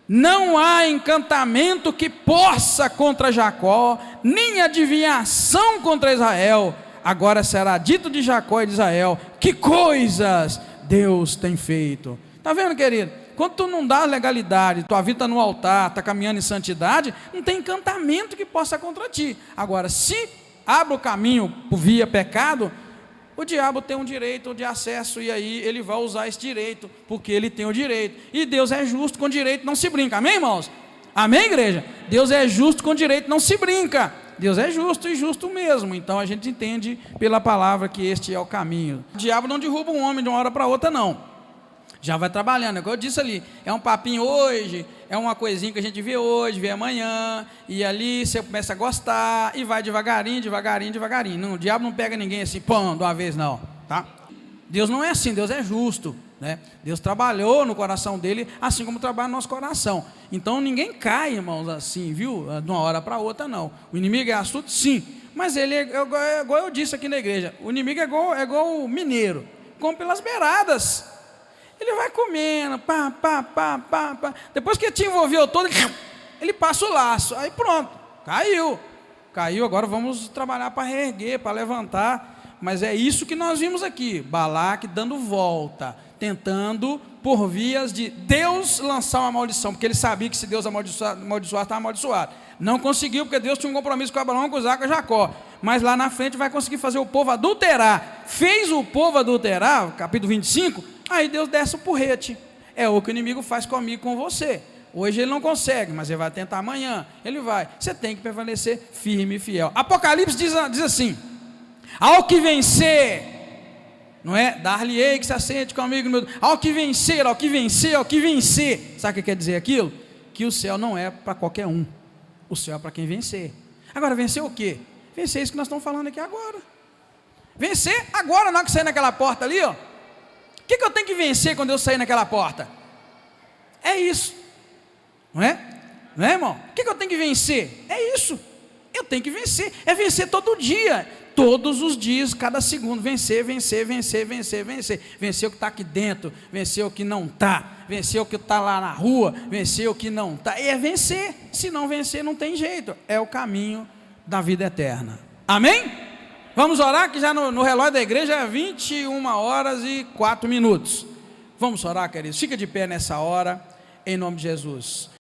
não há encantamento que possa contra Jacó, nem adivinhação contra Israel. Agora será dito de Jacó e de Israel: que coisas Deus tem feito. Está vendo, querido? Quando tu não dá legalidade, tua vida está no altar, está caminhando em santidade, não tem encantamento que possa contra ti. Agora, se abre o caminho via pecado, o diabo tem um direito de acesso, e aí ele vai usar esse direito, porque ele tem o direito. E Deus é justo, com direito não se brinca. Amém, irmãos? Amém, igreja? Deus é justo, com direito não se brinca. Deus é justo, e justo mesmo. Então a gente entende pela palavra que este é o caminho. O diabo não derruba um homem de uma hora para outra, não. Já vai trabalhando, igual eu disse ali, é um papinho hoje, é uma coisinha que a gente vê hoje, vê amanhã, e ali você começa a gostar, e vai devagarinho. Não, o diabo não pega ninguém assim, pão, de uma vez não, tá? Deus não é assim, Deus é justo, né? Deus trabalhou no coração dele, assim como trabalha no nosso coração. Então ninguém cai, irmãos, assim, viu? De uma hora para outra, não. O inimigo é astuto, sim, mas ele é igual eu disse aqui na igreja, o inimigo é igual o mineiro, come pelas beiradas. Ele vai comendo, pá. Depois que te envolveu todo, ele passa o laço. Aí pronto, caiu, agora vamos trabalhar para reerguer, para levantar. Mas é isso que nós vimos aqui, Balaque dando volta, tentando por vias de Deus lançar uma maldição, porque ele sabia que se Deus amaldiçoar, estava amaldiçoado. Não conseguiu, porque Deus tinha um compromisso com Abraão, com Isaac e Jacó. Mas lá na frente vai conseguir fazer o povo adulterar. Fez o povo adulterar, capítulo 25, aí Deus desce o porrete. É o que o inimigo faz comigo, com você. Hoje ele não consegue, mas ele vai tentar amanhã. Ele vai. Você tem que permanecer firme e fiel. Apocalipse diz assim: ao que vencer, não é? Dar-lhe-ei que se assente comigo, meu Deus. Ao que vencer. Sabe o que quer dizer aquilo? Que o céu não é para qualquer um. O céu é para quem vencer. Agora, vencer o quê? Vencer isso que nós estamos falando aqui agora. Vencer agora, na hora que sair naquela porta ali, ó. O que eu tenho que vencer quando eu sair naquela porta? É isso, não é? Não é, irmão? O que eu tenho que vencer? É isso, eu tenho que vencer. É vencer todo dia, todos os dias, cada segundo. Vencer. Vencer o que está aqui dentro, vencer o que não está, vencer o que está lá na rua, vencer o que não está. É vencer. Se não vencer, não tem jeito. É o caminho da vida eterna. Amém? Vamos orar, que já no relógio da igreja é 21h04. Vamos orar, queridos. Fica de pé nessa hora, em nome de Jesus.